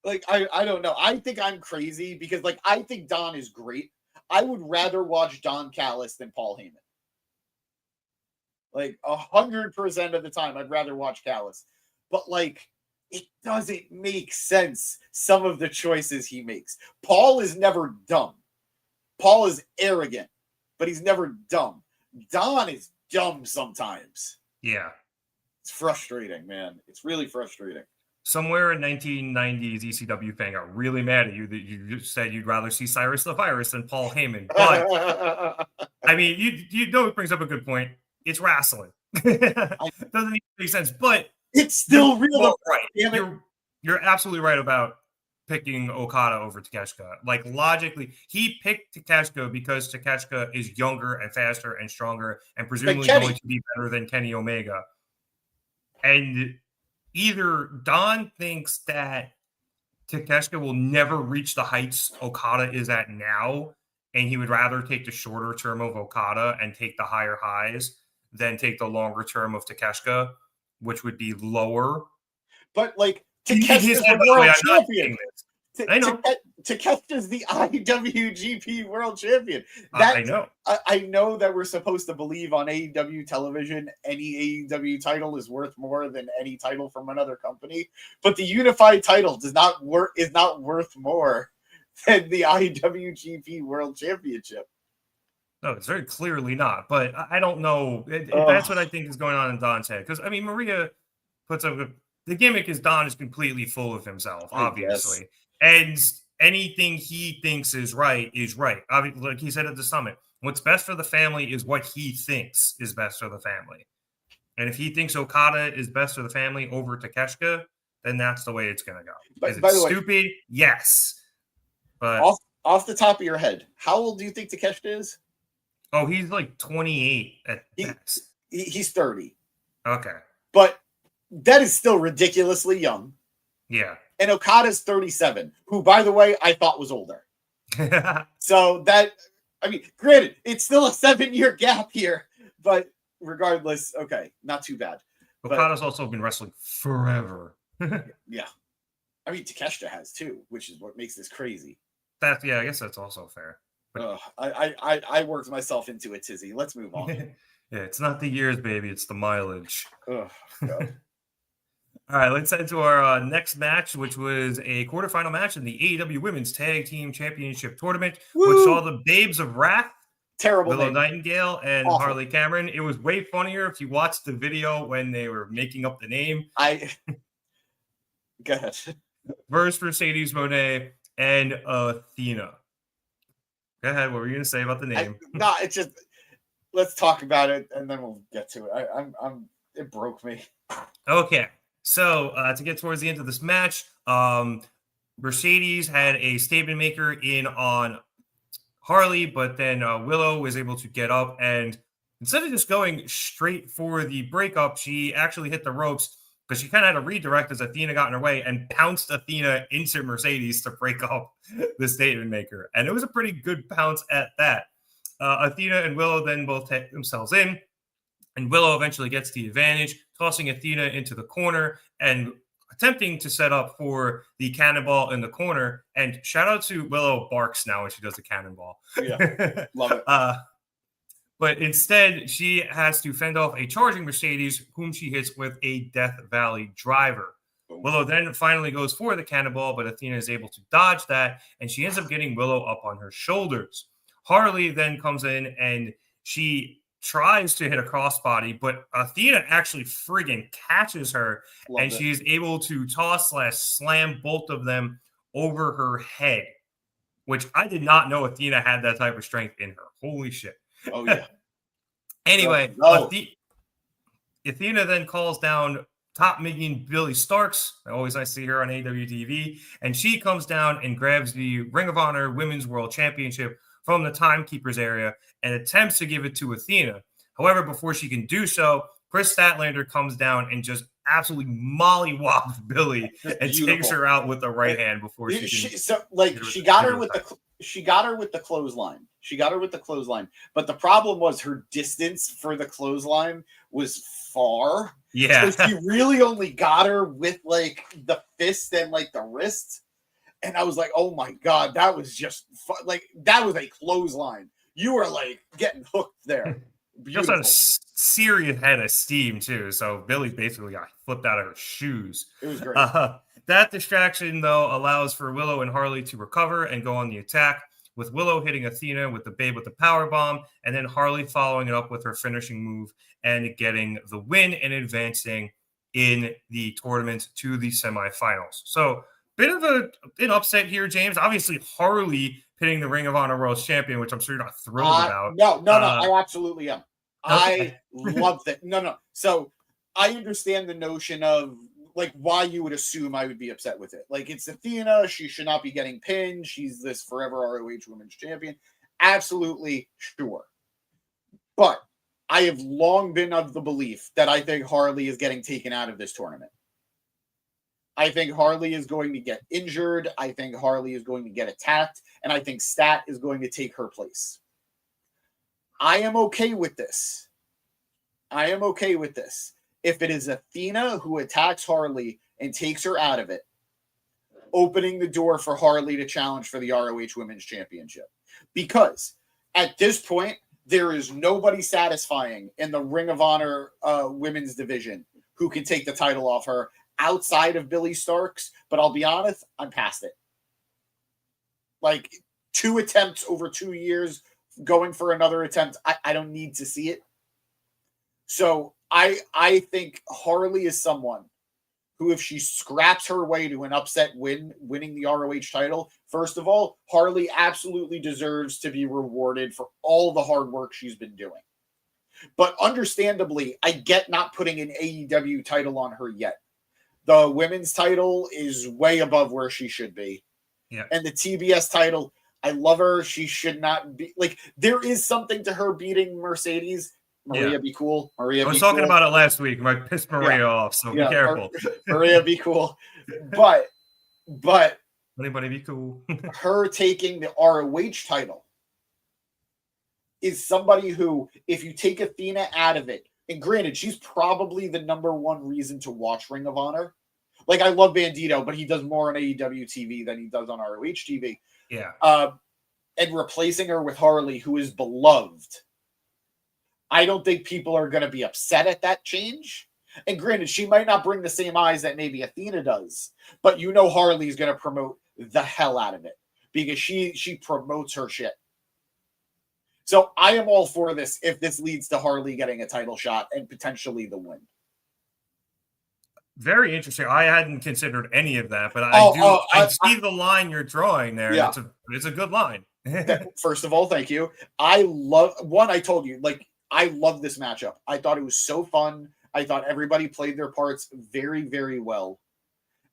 Like, I don't know. I think I'm crazy because, like, I think Don is great. I would rather watch Don Callis than Paul Heyman. Like, 100% of the time, I'd rather watch Callis. But, like, it doesn't make sense, some of the choices he makes. Paul is never dumb. Paul is arrogant, but he's never dumb. Don is dumb sometimes. Yeah. It's frustrating, man. It's really frustrating. Somewhere in 1990s, ECW fan got really mad at you that you said you'd rather see Cyrus the Virus than Paul Heyman. But, I mean, you know, it brings up a good point. It's wrestling. Doesn't even make sense, but it's still real. Right. You're absolutely right about picking Okada over Takeshita. Like, logically, he picked Takeshita because Takeshita is younger and faster and stronger and presumably going to be better than Kenny Omega. And either Don thinks that Takeshita will never reach the heights Okada is at now, and he would rather take the shorter term of Okada and take the higher highs than take the longer term of Takeshita, which would be lower. But, like, Takeshita's the world champion. I know. Takeshita's the IWGP world champion. I know. I know that we're supposed to believe on AEW television any AEW title is worth more than any title from another company, but the unified title is not worth more than the IWGP world championship. No, it's very clearly not. But I don't know. That's what I think is going on in Don's head. Because, I mean, Maria puts up the gimmick is Don is completely full of himself, obviously. And anything he thinks is right is right. Obviously, like he said at the summit, what's best for the family is what he thinks is best for the family. And if he thinks Okada is best for the family over Takeshita, then that's the way it's going to go. Is it stupid? Yes. But off the top of your head, how old do you think Takeshita is? Oh, he's like 28 at best. He's 30. Okay. But that is still ridiculously young. Yeah. And Okada's 37, who, by the way, I thought was older. So that, I mean, granted, it's still a 7-year gap here, but regardless, okay, not too bad. Okada's also been wrestling forever. Yeah. I mean, Takeshita has too, which is what makes this crazy. I guess that's also fair. But... I worked myself into a tizzy. Let's move on. Yeah, it's not the years, baby. It's the mileage. Oh, God. All right, let's head to our next match, which was a quarterfinal match in the AEW Women's Tag Team Championship Tournament, which saw the Babes of Wrath, terrible Willow name. Nightingale, and Awful. Harley Cameron. It was way funnier if you watched the video when they were making up the name. Go ahead. Versus Mercedes Moné and Athena. Go ahead. What were you going to say about the name? It's just, let's talk about it and then we'll get to it. It broke me. Okay. So to get towards the end of this match, Mercedes had a statement maker in on Harley, but then Willow was able to get up, and instead of just going straight for the breakup, she actually hit the ropes because she kind of had a redirect as Athena got in her way and pounced Athena into Mercedes to break up the statement maker. And it was a pretty good pounce at that. Athena and Willow then both take themselves in, and Willow eventually gets the advantage, tossing Athena into the corner and attempting to set up for the cannonball in the corner. And shout out to Willow barks now when she does the cannonball. Yeah, love it. But instead, she has to fend off a charging Mercedes, whom she hits with a Death Valley driver. Willow then finally goes for the cannonball, but Athena is able to dodge that, and she ends up getting Willow up on her shoulders. Harley then comes in, and she tries to hit a crossbody, but Athena actually friggin' catches her, and she is able to toss/slam both of them over her head, which I did not know Athena had that type of strength in her. Holy shit. Oh, yeah. Anyway, Athena then calls down top minion Billy Starks. Always nice to see her on AWTV. And she comes down and grabs the Ring of Honor Women's World Championship from the Timekeepers area and attempts to give it to Athena. However, before she can do so, Chris Statlander comes down and just absolutely mollywobs Billy and takes her out with the right hand before she can. She got her with the clothesline. She got her with the clothesline. But the problem was her distance for the clothesline was far. Yeah. So she really only got her with like the fist and like the wrist. And I was like, oh my God, that was just that was a clothesline. You were like getting hooked there. She also had a serious head of steam too. So Billy basically got flipped out of her shoes. It was great. That distraction, though, allows for Willow and Harley to recover and go on the attack, with Willow hitting Athena with the Babe with the power bomb, and then Harley following it up with her finishing move and getting the win and advancing in the tournament to the semifinals. So, bit of an upset here, James. Obviously, Harley pitting the Ring of Honor World Champion, which I'm sure you're not thrilled about. No, I absolutely am. Okay. I love that. No. So I understand the notion of like why you would assume I would be upset with it. Like, it's Athena. She should not be getting pinned. She's this forever ROH Women's Champion. Absolutely sure. But I have long been of the belief that I think Harley is getting taken out of this tournament. I think Harley is going to get injured. I think Harley is going to get attacked. And I think Stat is going to take her place. I am okay with this. If it is Athena who attacks Harley and takes her out of it, opening the door for Harley to challenge for the ROH Women's Championship. Because at this point, there is nobody satisfying in the Ring of Honor women's division who can take the title off her outside of Billy Starks. But I'll be honest, I'm past it. Like 2 attempts over 2 years, going for another attempt. I don't need to see it. So I think Harley is someone who, if she scraps her way to an upset win, winning the ROH title, first of all, Harley absolutely deserves to be rewarded for all the hard work she's been doing. But understandably, I get not putting an AEW title on her yet. The women's title is way above where she should be. Yeah. And the TBS title, I love her. She should not be like, there is something to her beating Mercedes. Maria, be cool. Maria, I was be talking cool. about it last week. I pissed Maria off, so be careful. Maria, be cool. But Anybody be cool? her taking the ROH title is somebody who, if you take Athena out of it, and granted, she's probably the number one reason to watch Ring of Honor. Like, I love Bandito, but he does more on AEW TV than he does on ROH TV. Yeah. And replacing her with Harley, who is beloved, I don't think people are going to be upset at that change. And granted, she might not bring the same eyes that maybe Athena does, but you know Harley's going to promote the hell out of it because she promotes her shit. So I am all for this if this leads to Harley getting a title shot and potentially the win. Very interesting. I hadn't considered any of that, but I see the line you're drawing there. Yeah. It's a good line. First of all, thank you. I told you, like, I love this matchup. I thought it was so fun. I thought everybody played their parts very, very well.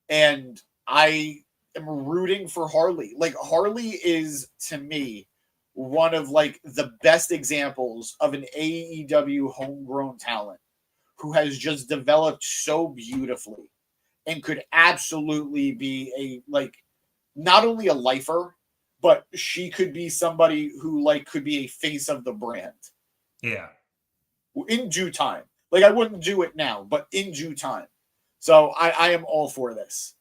And I am rooting for Harley. Like, Harley is, to me, one of, like, the best examples of an AEW homegrown talent who has just developed so beautifully and could absolutely be a, like, not only a lifer, but she could be somebody who, like, could be a face of the brand. Yeah. In due time. Like, I wouldn't do it now, but in due time. So I am all for this.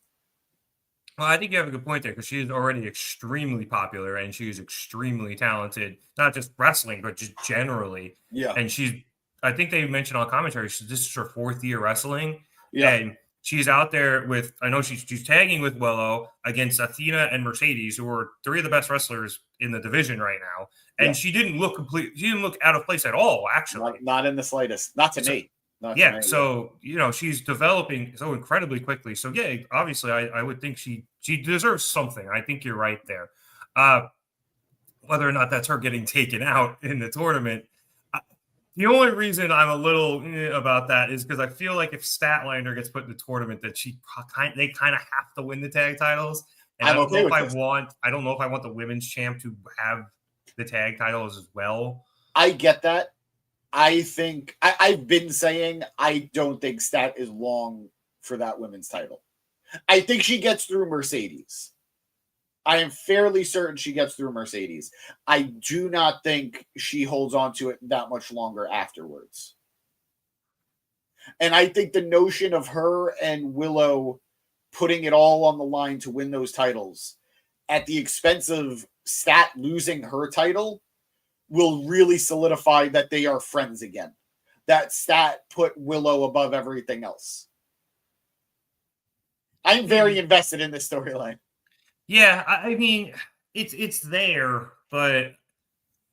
Well, I think you have a good point there because she is already extremely popular and she's extremely talented, not just wrestling, but just generally. Yeah. And I think they mentioned on commentary, this is her 4th year wrestling. Yeah. And she's out there with, I know she's tagging with Willow against Athena and Mercedes, who are 3 of the best wrestlers in the division right now. And she didn't look out of place at all, actually. Not in the slightest. Not to me. So, you know, she's developing so incredibly quickly. So, yeah, obviously, I would think she deserves something. I think you're right there. Whether or not that's her getting taken out in the tournament, the only reason I'm a little about that is because I feel like if Statlander gets put in the tournament, that they kind of have to win the tag titles. And I don't know if I want the women's champ to have the tag titles as well. I get that. I think I've been saying I don't think Stat is long for that women's title. I think she gets through Mercedes. I am fairly certain she gets through Mercedes. I do not think she holds on to it that much longer afterwards. And I think the notion of her and Willow putting it all on the line to win those titles at the expense of Stat losing her title will really solidify that they are friends again. That Stat put Willow above everything else. I'm very invested in this storyline. Yeah, I mean, it's there, but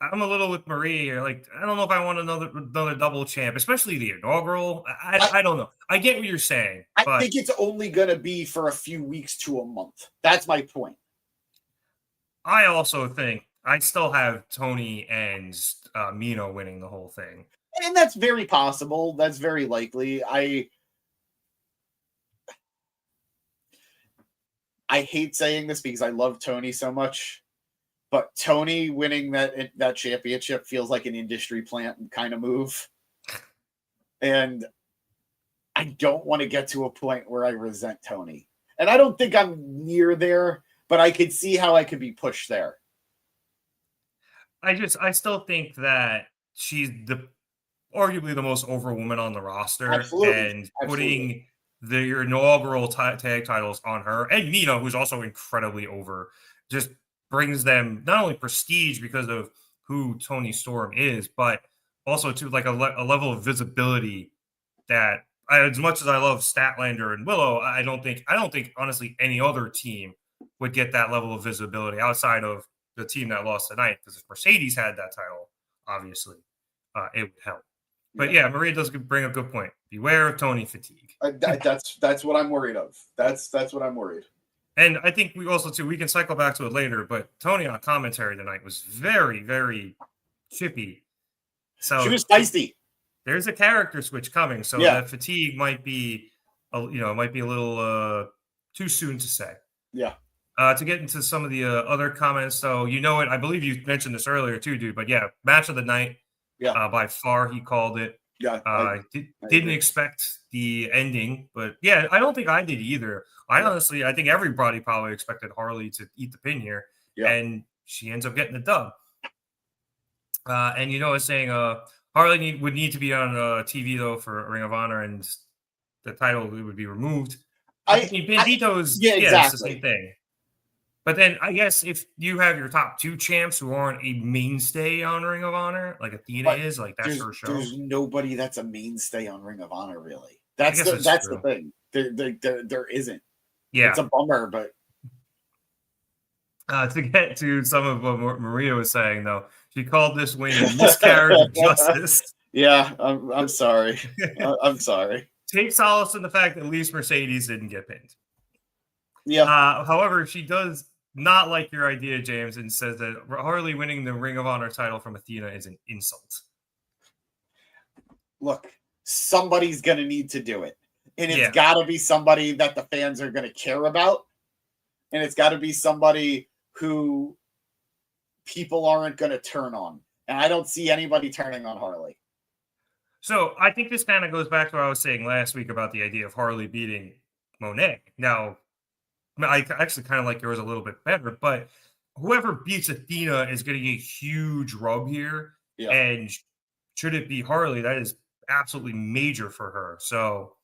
I'm a little with Marie here. Like, I don't know if I want another double champ, especially the inaugural. I don't know. I get what you're saying. I think it's only going to be for a few weeks to a month. That's my point. I also think I still have Tony and Mina winning the whole thing. And that's very possible. That's very likely. I hate saying this because I love Tony so much, but Tony winning that championship feels like an industry plant kind of move. And I don't want to get to a point where I resent Tony. And I don't think I'm near there, but I could see how I could be pushed there. I still think that she's arguably the most over woman on the roster. Absolutely. And putting your inaugural tag titles on her and Mina, who's also incredibly over, just brings them not only prestige because of who Toni Storm is, but also to like a level of visibility that as much as I love Statlander and Willow, I don't think honestly any other team would get that level of visibility outside of the team that lost tonight. Because if Mercedes had that title, obviously it would help. But yeah, Maria does bring a good point. Beware of Tony fatigue. That's what I'm worried of. That's what I'm worried. And I think we also we can cycle back to it later. But Tony on commentary tonight was very, very chippy. So she was feisty. There's a character switch coming, so that fatigue might be a little too soon to say. Yeah. To get into some of the other comments, so I believe you mentioned this earlier too, dude. But yeah, match of the night. Yeah. By far, he called it. Yeah. Didn't agree. expect the ending, but yeah, I don't think I did either. Honestly, I think everybody probably expected Harley to eat the pin here, and she ends up getting the dub. And I was saying Harley would need to be on TV though for Ring of Honor, and the title would be removed. I mean, Bandito's exactly. It's the same thing. But then I guess if you have your top 2 champs who aren't a mainstay on Ring of Honor, like Athena is, like that's her show. There's nobody that's a mainstay on Ring of Honor, really. That's true. the thing. There isn't. Yeah, it's a bummer, but to get to some of what Maria was saying, though, she called this win a miscarriage of justice. Yeah, I'm sorry. I'm sorry. Take solace in the fact that at least Mercedes didn't get pinned. Yeah. However, she does not like your idea, James, and says that Harley winning the Ring of Honor title from Athena is an insult. Look, somebody's going to need to do it. And it's got to be somebody that the fans are going to care about. And it's got to be somebody who people aren't going to turn on. And I don't see anybody turning on Harley. So I think this kind of goes back to what I was saying last week about the idea of Harley beating Moné. Now, I actually kind of like yours a little bit better, but whoever beats Athena is getting a huge rub here. Yeah. And should it be Harley, that is absolutely major for her. So,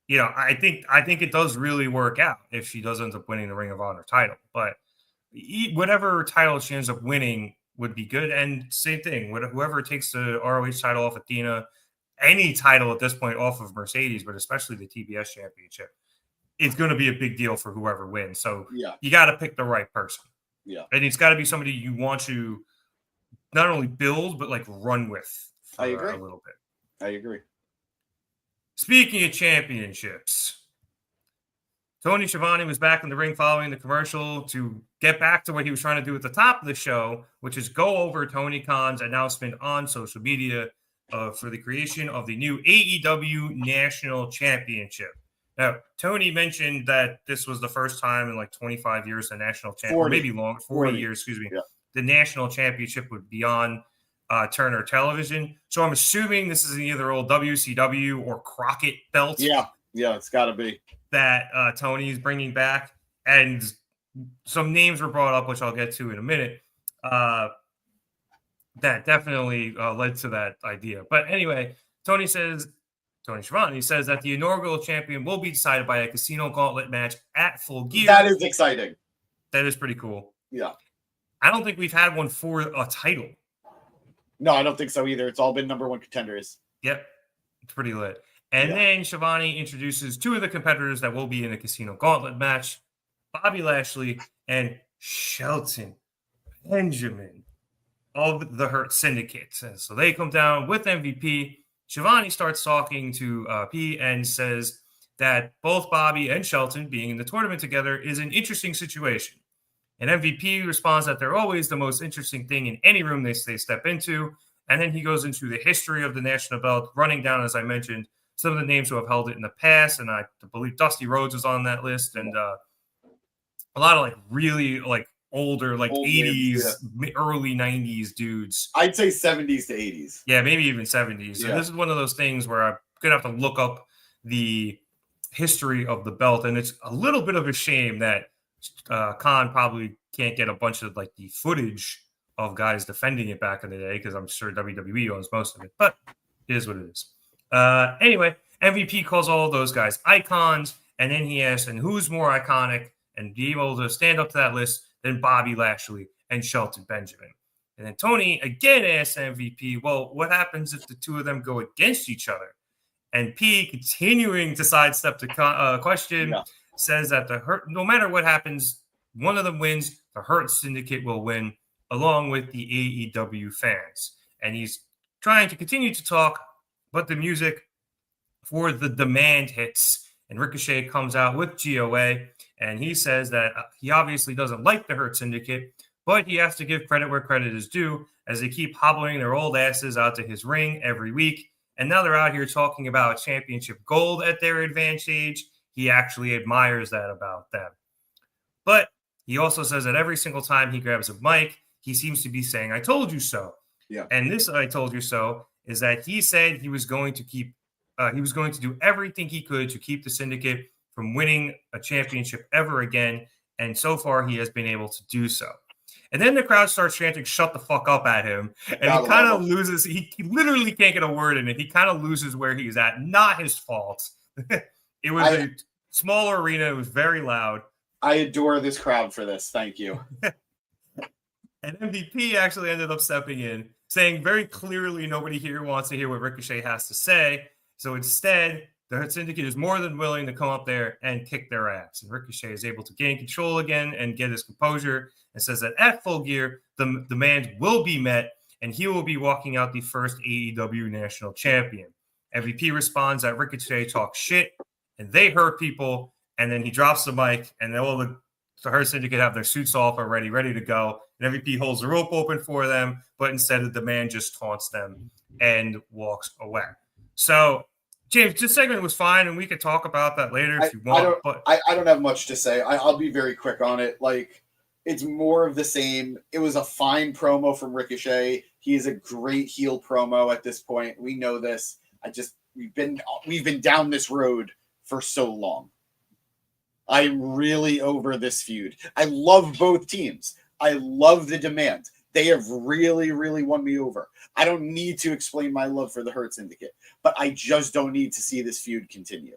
I think it does really work out if she does end up winning the Ring of Honor title. But whatever title she ends up winning would be good. And same thing, whoever takes the ROH title off Athena, any title at this point off of Mercedes, but especially the TBS championship, it's going to be a big deal for whoever wins. So you got to pick the right person. Yeah. And it's got to be somebody you want to not only build, but like run with I agree. A little bit. I agree. Speaking of championships, Tony Schiavone was back in the ring following the commercial to get back to what he was trying to do at the top of the show, which is go over Tony Khan's announcement on social media for the creation of the new AEW National Championship. Now, Tony mentioned that this was the first time in like 25 years the national championship, maybe longer, 40 years, excuse me, the national championship would be on Turner Television. So I'm assuming this is either old WCW or Crockett belt. Yeah, it's got to be. That Tony is bringing back. And some names were brought up, which I'll get to in a minute, that definitely led to that idea. But anyway, Tony Schiavone says that the inaugural champion will be decided by a casino gauntlet match at Full Gear. That is exciting. That is pretty cool. Yeah. I don't think we've had one for a title. No, I don't think so either. It's all been number 1 contenders. Yep. It's pretty lit. And then Schiavone introduces 2 of the competitors that will be in a casino gauntlet match, Bobby Lashley and Shelton Benjamin of the Hurt Syndicate. And so they come down with MVP. Schiavone starts talking to P and says that both Bobby and Shelton being in the tournament together is an interesting situation. And MVP responds that they're always the most interesting thing in any room they step into. And then he goes into the history of the national belt, running down, as I mentioned, some of the names who have held it in the past. And I believe Dusty Rhodes was on that list. And a lot of like really like older, like old 80s, early 90s dudes. I'd say 70s to 80s. Yeah, maybe even 70s. So this is one of those things where I'm going to have to look up the history of the belt. And it's a little bit of a shame that Khan probably can't get a bunch of like the footage of guys defending it back in the day, because I'm sure WWE owns most of it, but it is what it is. Anyway, MVP calls all of those guys icons, and then he asks, and who's more iconic and be able to stand up to that list than Bobby Lashley and Shelton Benjamin? And then Tony again asks MVP, well, what happens if the 2 of them go against each other? And P, continuing to sidestep the question, says that no matter what happens, one of them wins, the Hurt Syndicate will win, along with the AEW fans. And he's trying to continue to talk, but the music for the demand hits, and Ricochet comes out with GOA, and he says that he obviously doesn't like the Hurt Syndicate, but he has to give credit where credit is due, as they keep hobbling their old asses out to his ring every week. And now they're out here talking about championship gold at their advanced age. He actually admires that about them. But he also says that every single time he grabs a mic, he seems to be saying, I told you so. Yeah. And this I told you so is that he said he was going to do everything he could to keep the syndicate from winning a championship ever again. And so far, he has been able to do so. And then the crowd starts chanting, "Shut the fuck up" at him. And he kind of loses. He literally can't get a word in it. He kind of loses where he's at. Not his fault. It was a smaller arena. It was very loud. I adore this crowd for this. Thank you. And MVP actually ended up stepping in, saying very clearly nobody here wants to hear what Ricochet has to say. So instead, the Hurt Syndicate is more than willing to come up there and kick their ass. And Ricochet is able to gain control again and get his composure and says that at Full Gear, the demand will be met and he will be walking out the first AEW National Champion. MVP responds that Ricochet talks shit and they hurt people. And then he drops the mic and all the Hurt Syndicate have their suits off already, ready to go. And MVP holds the rope open for them, but instead the man just taunts them and walks away. So, James, this segment was fine, and we could talk about that later if you want. I don't have much to say. I'll be very quick on it. Like, it's more of the same. It was a fine promo from Ricochet. He is a great heel promo at this point. We know this. We've been down this road for so long. I'm really over this feud. I love both teams. I love the demand. They have really, really won me over. I don't need to explain my love for the Hurt Syndicate, but I just don't need to see this feud continue.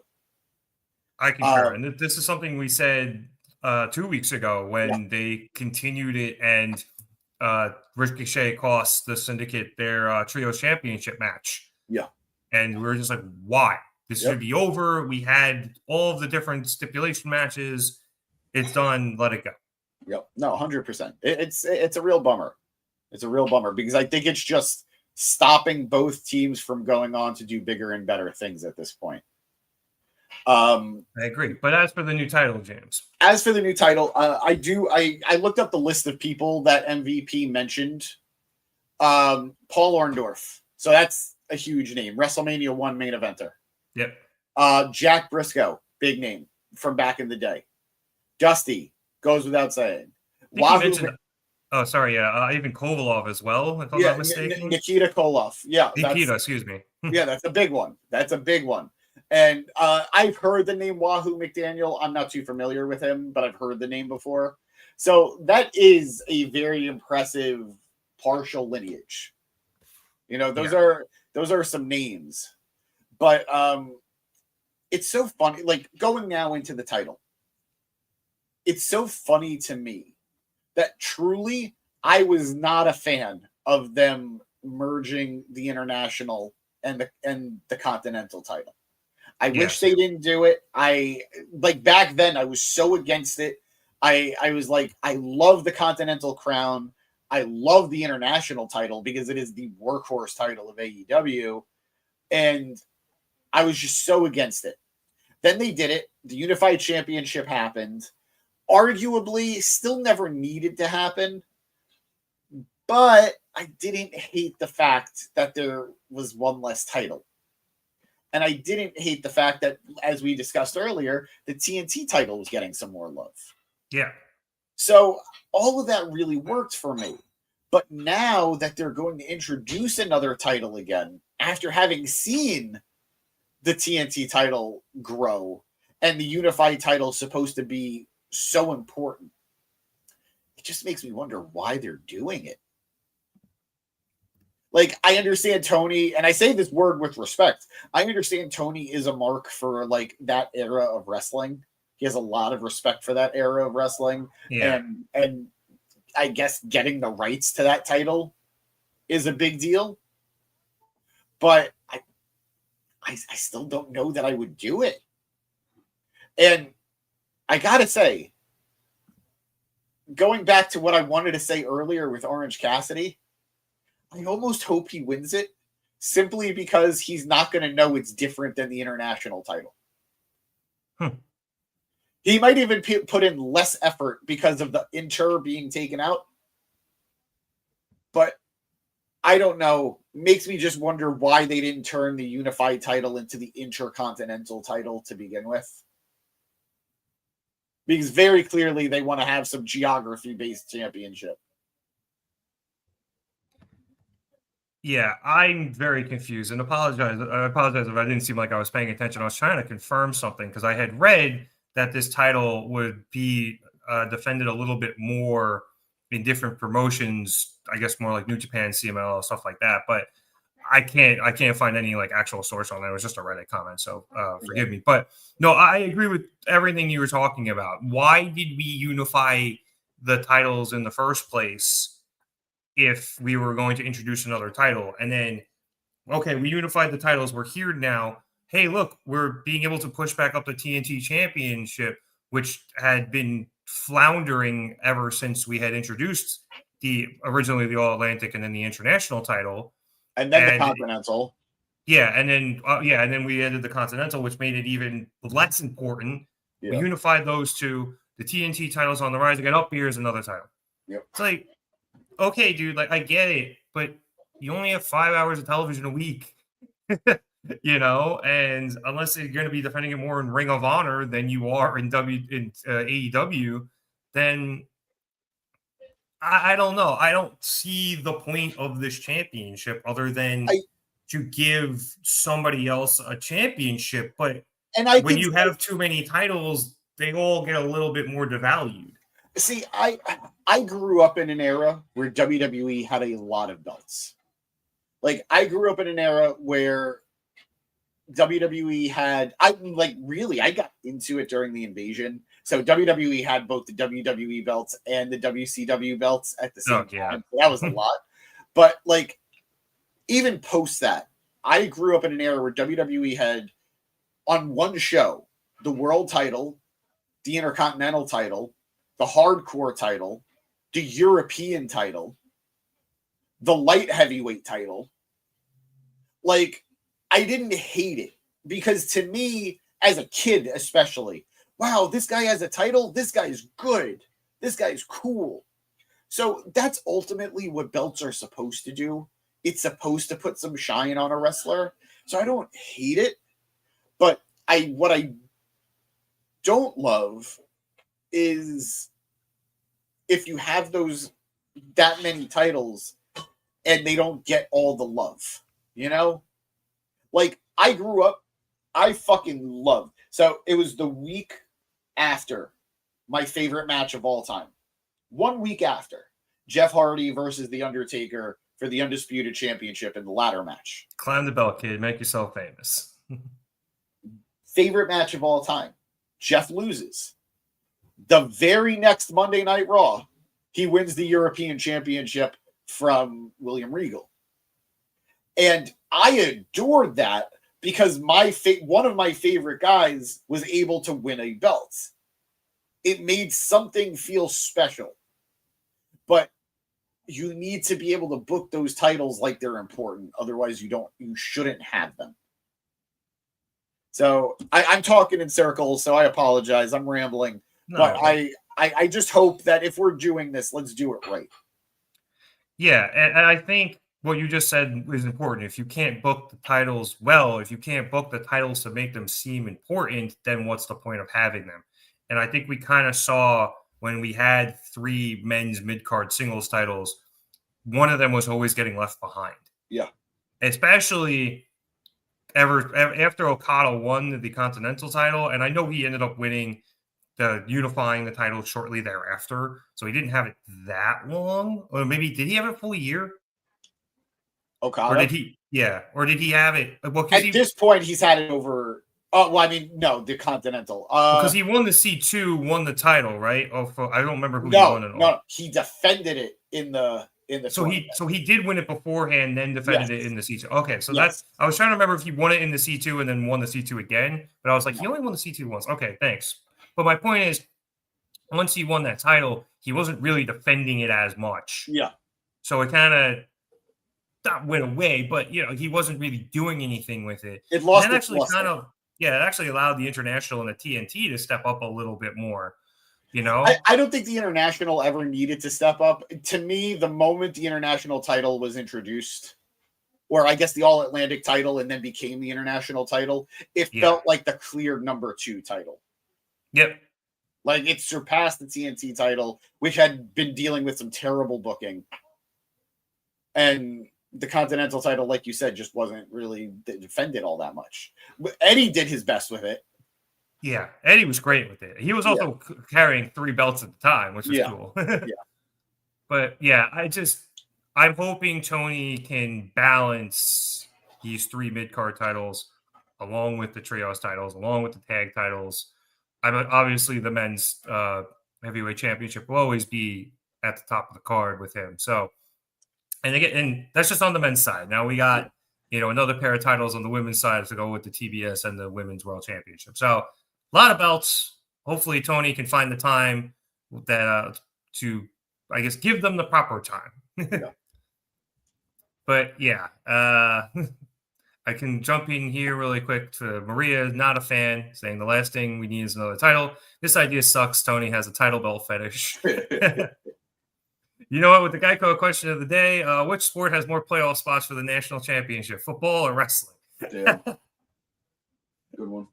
I concur. And this is something we said 2 weeks ago when they continued it and Ricochet cost the Syndicate their trio championship match. Yeah. And we were just like, why? This should be over. We had all of the different stipulation matches. It's done. Let it go. Yep. No, 100%. It's a real bummer. It's a real bummer because I think it's just stopping both teams from going on to do bigger and better things at this point. I agree. But as for the new title, James. As for the new title, I looked up the list of people that MVP mentioned. Paul Orndorff. So that's a huge name. WrestleMania 1 main eventer. Yep. Jack Briscoe, big name from back in the day. Dusty, goes without saying. Even Kovalov as well, if I'm not mistaken. Nikita Koloff. Yeah. Excuse me. Yeah, that's a big one. That's a big one. And I've heard the name Wahoo McDaniel. I'm not too familiar with him, but I've heard the name before. So that is a very impressive partial lineage. You know, those are some names. But it's so funny, like going now into the title. It's so funny to me that truly I was not a fan of them merging the international and the continental title. I wish they didn't do it. Back then I was so against it. I was like, I love the Continental Crown. I love the international title because it is the workhorse title of AEW. And I was just so against it. Then they did it. The Unified Championship happened. Arguably, still never needed to happen. But I didn't hate the fact that there was one less title. And I didn't hate the fact that, as we discussed earlier, the TNT title was getting some more love. Yeah. So all of that really worked for me. But now that they're going to introduce another title again, after having seen the TNT title grow and the unified title supposed to be so important, it just makes me wonder why they're doing it. Like, I understand Tony, and I say this word with respect. I understand Tony is a mark for like that era of wrestling. He has a lot of respect for that era of wrestling. Yeah. And I guess getting the rights to that title is a big deal. But I still don't know that I would do it. And I gotta say, going back to what I wanted to say earlier with Orange Cassidy, I almost hope he wins it simply because he's not going to know it's different than the international title. He might even put in less effort because of the inter being taken out. But I don't know. Makes me just wonder why they didn't turn the unified title into the intercontinental title to begin with. Because very clearly they want to have some geography-based championship. Yeah, I'm very confused and apologize. I apologize if I didn't seem like I was paying attention. I was trying to confirm something because I had read that this title would be defended a little bit more in different promotions. I guess more like New Japan, CMLL, stuff like that. But I can't find any like actual source on that. It was just a Reddit comment, so forgive me. But no, I agree with everything you were talking about. Why did we unify the titles in the first place if we were going to introduce another title? And then, okay, we unified the titles. We're here now. Hey, look, we're being able to push back up the TNT Championship, which had been floundering ever since we had introduced originally the All Atlantic and then the International title. And then the Continental. Yeah, and then we added the Continental, which made it even less important. Yeah. We unified those two. The TNT title's on the rise again. Up here's another title. Yep. It's like, okay, dude, like I get it, but you only have 5 hours of television a week, and unless you're going to be defending it more in Ring of Honor than you are in AEW, then I don't know. I don't see the point of this championship other than to give somebody else a championship. But when you have too many titles, they all get a little bit more devalued. See, I grew up in an era where WWE had a lot of belts. Like, I grew up in an era where WWE had, I got into it during the invasion. So WWE had both the WWE belts and the WCW belts at the same time. So that was a lot. But like, even post that, I grew up in an era where WWE had on one show, the world title, the Intercontinental title, the hardcore title, the European title, the light heavyweight title. Like, I didn't hate it because to me, as a kid especially, wow, this guy has a title. This guy is good. This guy is cool. So that's ultimately what belts are supposed to do. It's supposed to put some shine on a wrestler. So I don't hate it. But what I don't love is if you have that many titles and they don't get all the love, Like, I grew up, I fucking loved. So it was the week after my favorite match of all time. 1 week after, Jeff Hardy versus The Undertaker for the Undisputed Championship in the ladder match. Climb the belt, kid. Make yourself famous. Favorite match of all time. Jeff loses. The very next Monday Night Raw, he wins the European Championship from William Regal. And I adored that because one of my favorite guys was able to win a belt. It made something feel special. But you need to be able to book those titles like they're important. Otherwise, you shouldn't have them. So I'm talking in circles, so I apologize. I'm rambling. No. But I just hope that if we're doing this, let's do it right. Yeah, and I think what you just said is important. If you can't book the titles well, if you can't book the titles to make them seem important, then what's the point of having them? And I think we kind of saw when we had 3 men's mid-card singles titles, one of them was always getting left behind. Yeah. Especially after Okada won the Continental title, and I know he ended up winning unifying the title shortly thereafter, so he didn't have it that long. Or maybe did he have it a full year? Okada? Or did he? Yeah. Or did he have it? Well, at this point, he's had it over. No, the Continental. Because he won the C2, won the title, right? I don't remember who he won it on. No, he defended it in the. So he did win it beforehand, then defended it in the C2. Okay, so that's. I was trying to remember if he won it in the C2 and then won the C2 again, but I was like, he only won the C2 once. Okay, thanks. But my point is, once he won that title, he wasn't really defending it as much. Yeah. So it kind of not went away, but he wasn't really doing anything with it. It lost. And actually it actually allowed the International and the TNT to step up a little bit more. I don't think the International ever needed to step up. To me, the moment the International title was introduced, or I guess the All Atlantic title and then became the International title, it felt like the clear number 2 title. Yep. Like, it surpassed the TNT title, which had been dealing with some terrible booking. And the Continental title, like you said, just wasn't really defended all that much. But Eddie did his best with it. Yeah, Eddie was great with it. He was also carrying 3 belts at the time, which was cool. But yeah, I'm hoping Tony can balance these 3 mid-card titles along with the trios titles, along with the tag titles. Obviously the men's heavyweight championship will always be at the top of the card with him. So, and that's just on the men's side. Now we got, another pair of titles on the women's side to go with the TBS and the women's world championship. So a lot of belts. Hopefully Tony can find the time that to, I guess, give them the proper time. But yeah, I can jump in here really quick to Maria, not a fan, saying the last thing we need is another title. This idea sucks. Tony has a title belt fetish. You know what? With the Geico question of the day, which sport has more playoff spots for the national championship, football or wrestling? Damn. Good one.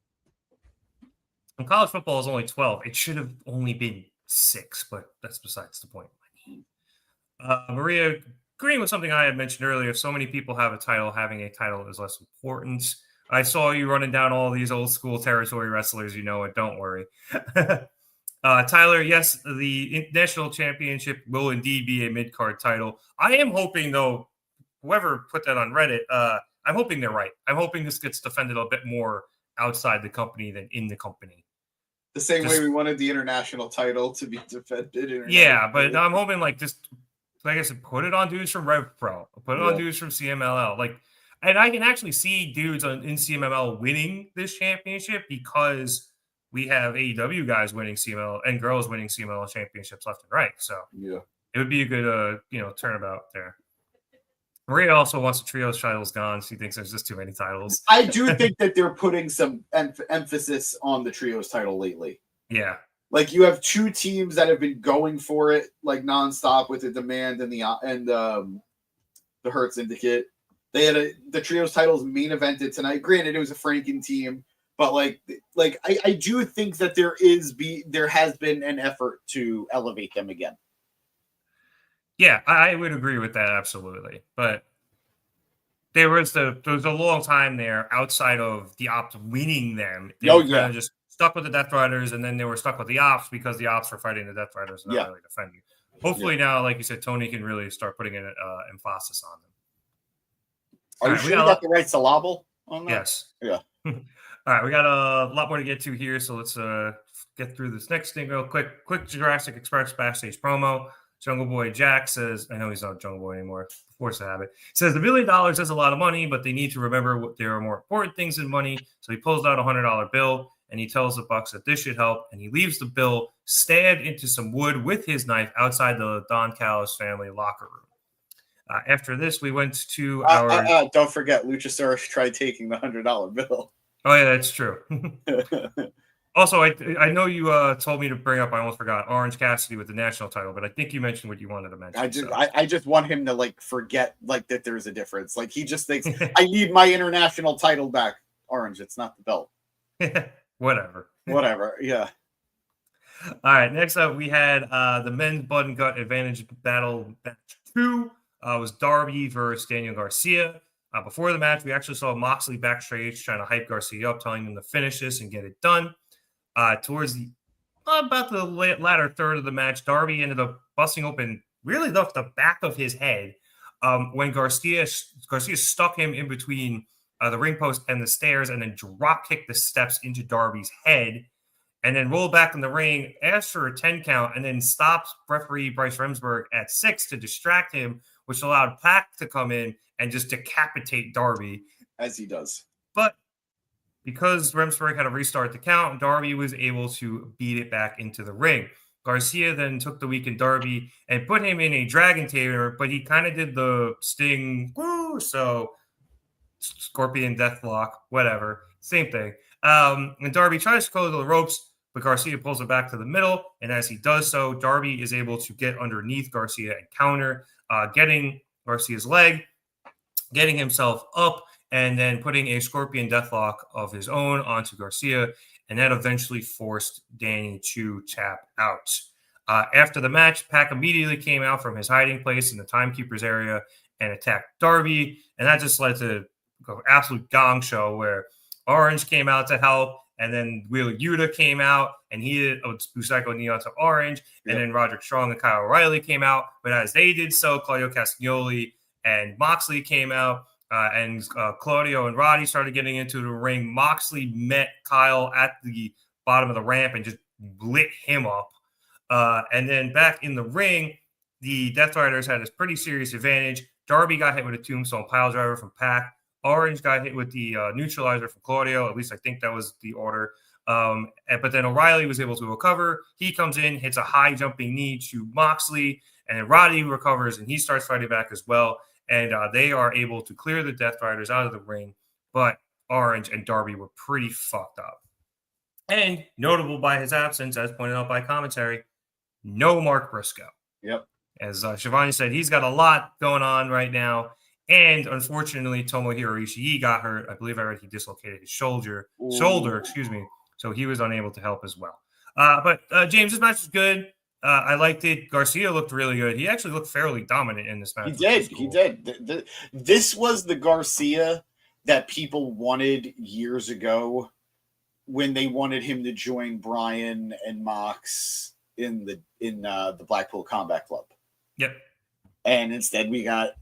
And college football is only 12. It should have only been 6, but that's besides the point. Maria, agreeing with something I had mentioned earlier, so many people have a title, having a title is less important. I saw you running down all these old school territory wrestlers, it, don't worry. Tyler, yes, the national championship will indeed be a mid-card title. I am hoping, though, whoever put that on Reddit, I'm hoping they're right. I'm hoping this gets defended a bit more outside the company than in the company. The same way we wanted the international title to be defended. Yeah, but I'm hoping, like I said, put it on dudes from Rev Pro, put it on dudes from CMLL. And I can actually see dudes in CMLL winning this championship because we have AEW guys winning CMLL and girls winning CMLL championships left and right. So it would be a good, turnabout there. Maria also wants the trios titles gone. She thinks there's just too many titles. I do think that they're putting some emphasis on the trios title lately. Yeah. Like you have 2 teams that have been going for it like nonstop with the Demand and the Hurt Syndicate. They had the trios titles main evented tonight. Granted, it was a Franken team, but I do think that there has been an effort to elevate them again. Yeah, I would agree with that absolutely. But there was a long time there outside of the Opps winning them. They were kind of just stuck with the Death Riders, and then they were stuck with the Opps because the Opps were fighting the Death Riders and not really defending. Hopefully now, like you said, Tony can really start putting an emphasis on them. Are you sure you got the right syllable on that? Yes. Yeah. All right, we got a lot more to get to here, so let's get through this next thing real quick. Quick Jurassic Express backstage promo. Jungle Boy Jack says, I know he's not Jungle Boy anymore, force of habit. Says $1 billion is a lot of money, but they need to remember there are more important things than money. So he pulls out a $100 bill and he tells the Bucks that this should help. And he leaves the bill stabbed into some wood with his knife outside the Don Callis family locker room. After this, we went to our. Don't forget, Luchasaurus tried taking the $100 bill. Oh, yeah, that's true. Also, I know you told me to bring up, I almost forgot, Orange Cassidy with the national title, but I think you mentioned what you wanted to mention. I just want him to forget that there's a difference. He just thinks I need my international title back. Orange, it's not the belt. Whatever. Yeah. All right. Next up, we had the men's blood and gut advantage battle match 2. Was Darby versus Daniel Garcia. Before the match, we actually saw Moxley backstage trying to hype Garcia up, telling him to finish this and get it done. Towards about the latter third of the match, Darby ended up busting open really the back of his head when Garcia stuck him in between the ring post and the stairs and then drop kicked the steps into Darby's head and then rolled back in the ring, asked for a 10 count, and then stopped referee Bryce Remsburg at 6 to distract him, which allowed Pac to come in and just decapitate Darby. As he does. But because Remsburg had to restart the count, Darby was able to beat it back into the ring. Garcia then took the weakened Darby and put him in a Dragon Tamer, but he kind of did the Sting, woo, so Scorpion Deathlock, whatever, same thing. And Darby tries to go to the ropes, but Garcia pulls it back to the middle, and as he does so, Darby is able to get underneath Garcia and counter, getting Garcia's leg, getting himself up, and then putting a Scorpion Deathlock of his own onto Garcia, and that eventually forced Danny to tap out. After the match, Pac immediately came out from his hiding place in the timekeeper's area and attacked Darby, and that just led to an absolute gong show where Orange came out to help, and then Wheeler Yuta came out, and he did a Busaiku knee onto Orange, and then Roderick Strong and Kyle O'Reilly came out, but as they did so, Claudio Castagnoli and Moxley came out, and Claudio and Roddy started getting into the ring. Moxley met Kyle at the bottom of the ramp and just lit him up. And then back in the ring, the Death Riders had a pretty serious advantage. Darby got hit with a tombstone pile driver from Pac. Orange got hit with the neutralizer from Claudio. At least I think that was the order. But then O'Reilly was able to recover. He comes in, hits a high jumping knee to Moxley, and then Roddy recovers, and he starts fighting back as well. And they are able to clear the Death Riders out of the ring. But Orange and Darby were pretty fucked up. And notable by his absence, as pointed out by commentary, no Mark Briscoe. Yep. As Shivani said, he's got a lot going on right now. And unfortunately, Tomohiro Ishii got hurt. I believe I read he dislocated his shoulder, excuse me. So he was unable to help as well. But James, this match was good. I liked it. Garcia looked really good. He actually looked fairly dominant in this match. He did. Cool. He did. This was the Garcia that people wanted years ago when they wanted him to join Bryan and Mox in the Blackpool Combat Club. Yep. And instead we got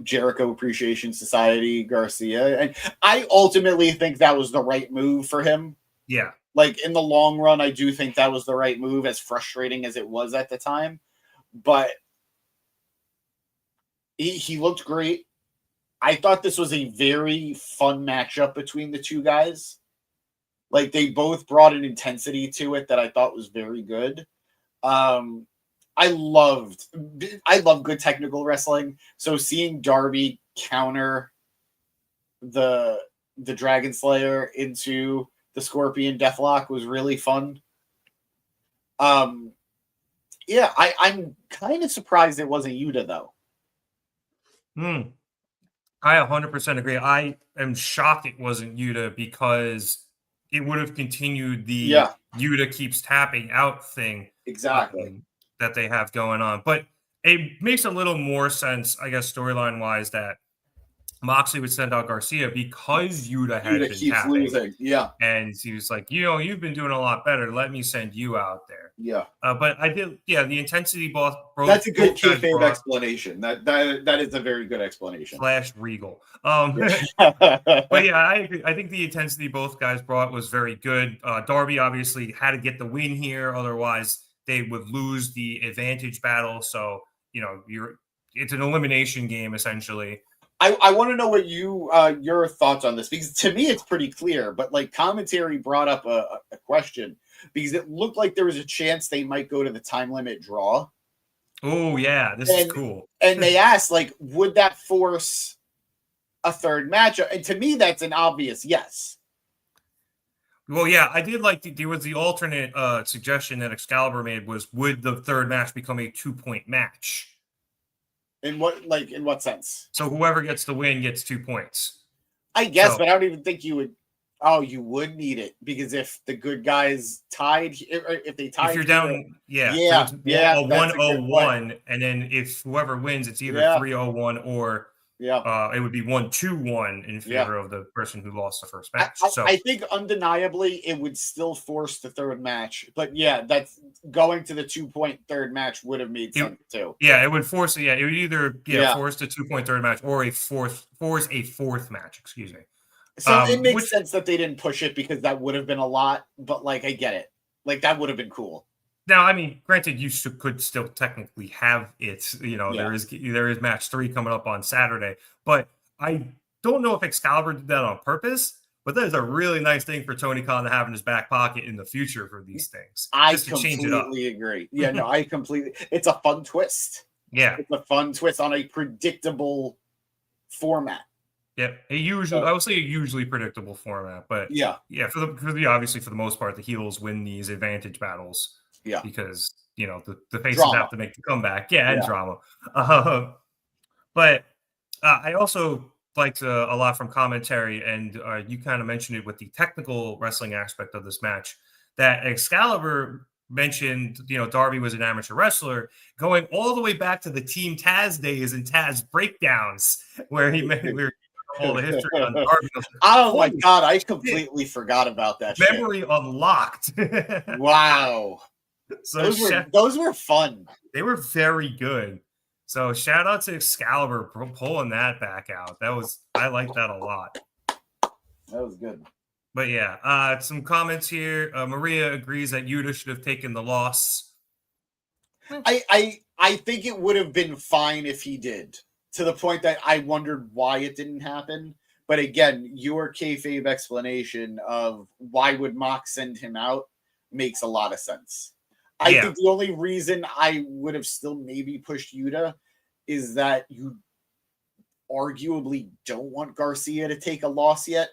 Jericho Appreciation Society Garcia. And I ultimately think that was the right move for him. Yeah. Like in the long run, I do think that was the right move, as frustrating as it was at the time. But he looked great. I thought this was a very fun matchup between the two guys. Like they both brought an intensity to it that I thought was very good. I love good technical wrestling. So seeing Darby counter the Dragon Slayer into the Scorpion Deathlock was really fun. Yeah, I'm kind of surprised it wasn't Yuta though. I 100% agree. I am shocked it wasn't Yuta because it would have continued the Yuta keeps tapping out thing. Exactly. That they have going on. But it makes a little more sense, I guess, storyline-wise, that Moxley would send out Garcia because Yuta had been tapping. Losing. Yeah. And he was like, you've been doing a lot better. Let me send you out there. Yeah. But I did, the intensity both that's a good kayfabe explanation. That is a very good explanation. / Regal. But yeah, I agree. I think the intensity both guys brought was very good. Darby obviously had to get the win here. Otherwise, they would lose the advantage battle. So, it's an elimination game, essentially. I want to know what your thoughts on this, because to me it's pretty clear, but like commentary brought up a question because it looked like there was a chance they might go to the time limit draw. Oh yeah, this is cool. And they asked, like, would that force a third match? And to me, that's an obvious yes. Well, yeah, I did like there was the alternate suggestion that Excalibur made was, would the third match become a 2-point match? In what sense? So whoever gets the win gets 2 points. I guess, but I don't even think you would. Oh, you would need it because if the good guys tied, if they tied, if you're down, yeah, a 1-0-1, and then if whoever wins, it's either 3-0-1 or it would be 1-2-1 in favor of the person who lost the first match. I think undeniably it would still force the third match, but that's going to the 2-point third match would have made sense too. Yeah, it would force it. Yeah, it would either force the 2-point third match or force a fourth match. Excuse me. So it makes sense that they didn't push it because that would have been a lot. But like, I get it. Like that would have been cool. Now, I mean, granted, you could still technically have it. There is match 3 coming up on Saturday, but I don't know if Excalibur did that on purpose. But that is a really nice thing for Tony Khan to have in his back pocket in the future for these things. I completely agree. Yeah, no, it's a fun twist. Yeah, it's a fun twist on a predictable format. Yeah, I would say a usually predictable format, but obviously for the most part, the heels win these advantage battles. Yeah, because the faces have to make the comeback. Yeah, and drama. But I also liked a lot from commentary, and you kind of mentioned it with the technical wrestling aspect of this match, that Excalibur mentioned, Darby was an amateur wrestler, going all the way back to the Team Taz days and Taz breakdowns, where we were all the history on Darby. Oh my God, I completely forgot about that. Memory unlocked. Wow. So those were fun. They were very good. So shout out to Excalibur pulling that back out. I like that a lot. That was good. But yeah, some comments here. Maria agrees that Yuta should have taken the loss. I think it would have been fine if he did, to the point that I wondered why it didn't happen. But again, your kayfabe explanation of why would Mox send him out makes a lot of sense. I think the only reason I would have still maybe pushed Yuta is that you arguably don't want Garcia to take a loss yet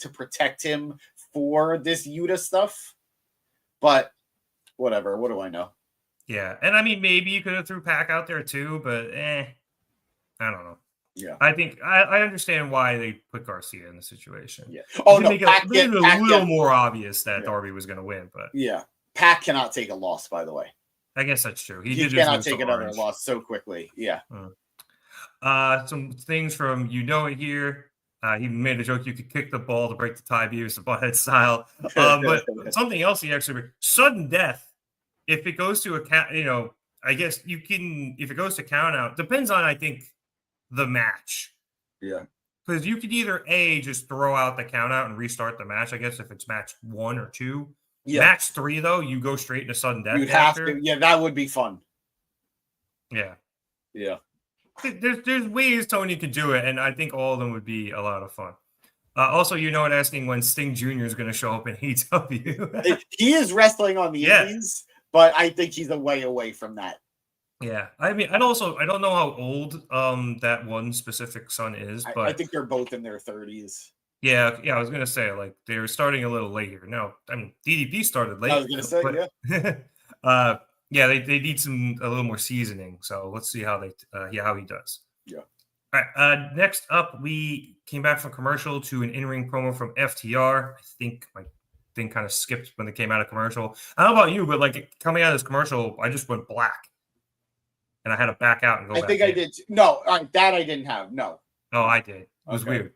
to protect him for this Yuta stuff. But whatever, what do I know? Yeah, and I mean, maybe you could have threw Pac out there too, but I don't know. Yeah, I think I understand why they put Garcia in the situation. Yeah. Oh no, make it a little more obvious that Darby was going to win, but yeah, Pac cannot take a loss. By the way, I guess that's true. He cannot take another loss so quickly. Yeah. Some things from here. He made a joke you could kick the ball to break the tie, Beavis and Butthead style. But something else he actually sudden death. If it goes to a count, I guess you can. If it goes to count out, depends on I think the match. Yeah, because you could either just throw out the count out and restart the match. I guess if it's match 1 or 2. Yeah. Match 3 though, you go straight into sudden death. You'd have to. Yeah, that would be fun. Yeah. Yeah. There's ways Tony could do it, and I think all of them would be a lot of fun. Also, asking when Sting Jr. is going to show up in AEW. He is wrestling on the indies, but I think he's a way away from that. Yeah, I mean, I don't know how old that one specific son is, but I think they're both in their 30s. Yeah, I was going to say, like, they're starting a little later. No, I mean, DDP started late. I was going to say, yeah. Yeah, they need a little more seasoning. So let's see how how he does. Yeah. All right. Next up, we came back from commercial to an in-ring promo from FTR. I think my thing kind of skipped when they came out of commercial. I don't know about you, but like coming out of this commercial, I just went black, and I had to back out and go. I think I did. No, that I didn't have. No. Oh, I did. It was weird.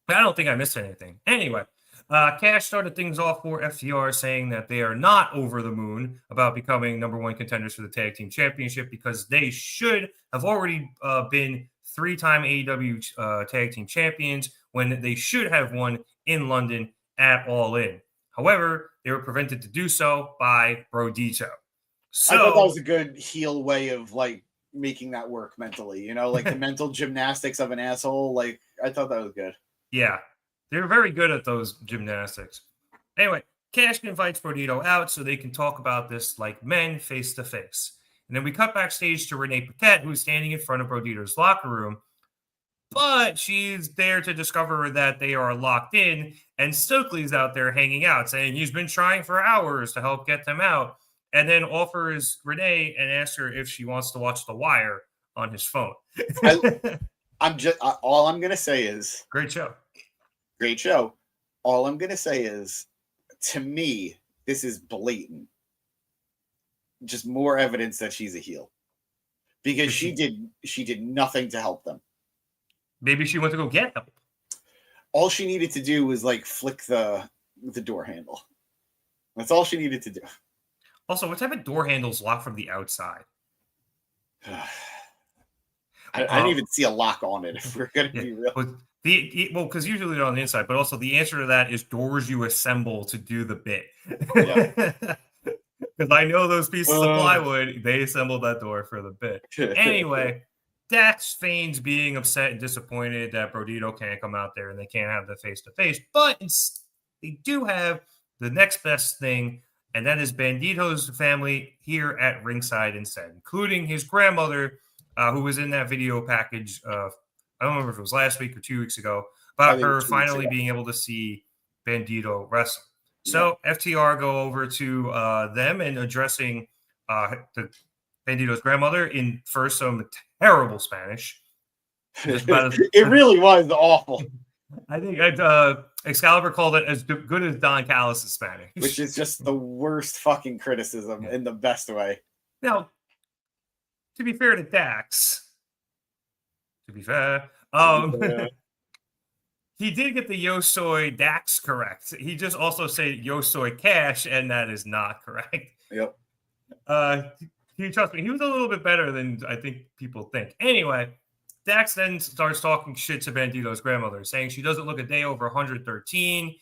But I don't think I missed anything. Anyway. Cash started things off for FTR saying that they are not over the moon about becoming number 1 contenders for the tag team championship because they should have already been 3-time AEW tag team champions when they should have won in London at All In. However, they were prevented to do so by Brodito. So, I thought that was a good heel way of like making that work mentally, like the mental gymnastics of an asshole. Like I thought that was good. Yeah. They're very good at those gymnastics. Anyway, Cash invites Brodito out so they can talk about this like men face to face. And then we cut backstage to Renee Paquette, who's standing in front of Brodito's locker room. But she's there to discover that they are locked in. And Stokely's out there hanging out, saying he's been trying for hours to help get them out. And then offers Renee and asks her if she wants to watch The Wire on his phone. All I'm going to say is... Great show. Great show. All I'm going to say is, to me, this is blatant. Just more evidence that she's a heel. Because she did nothing to help them. Maybe she went to go get help. All she needed to do was like flick the door handle. That's all she needed to do. Also, what type of door handles lock from the outside? I didn't even see a lock on it, if we're going to be real. Because usually they're on the inside, but also the answer to that is doors you assemble to do the bit. Because I know those pieces of plywood, they assembled that door for the bit. Anyway, Dax feigns being upset and disappointed that Brodito can't come out there and they can't have the face-to-face, but they do have the next best thing, and that is Bandito's family here at ringside instead, including his grandmother, who was in that video package I don't remember if it was last week or 2 weeks ago, about her finally being able to see Bandito wrestle. So FTR go over to them and addressing the Bandito's grandmother in first some terrible Spanish. It really was awful. I think Excalibur called it as good as Don Callis' Spanish. Which is just the worst fucking criticism in the best way. Now, to be fair to Dax, he did get the Yosoi Dax correct. He just also said Yosoi Cash, and that is not correct. Yep. Trust me, he was a little bit better than I think people think. Anyway, Dax then starts talking shit to Bandito's grandmother, saying she doesn't look a day over 113.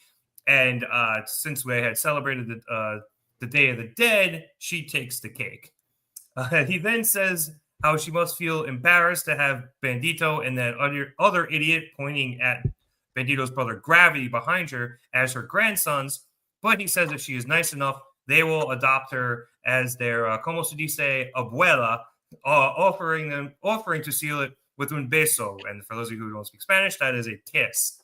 And since we had celebrated the Day of the Dead, she takes the cake. He then says how she must feel embarrassed to have Bandito and that other idiot pointing at Bandito's brother Gravity behind her as her grandsons. But he says if she is nice enough, they will adopt her as their como se dice abuela, offering to seal it with un beso. And for those of you who don't speak Spanish, that is a kiss.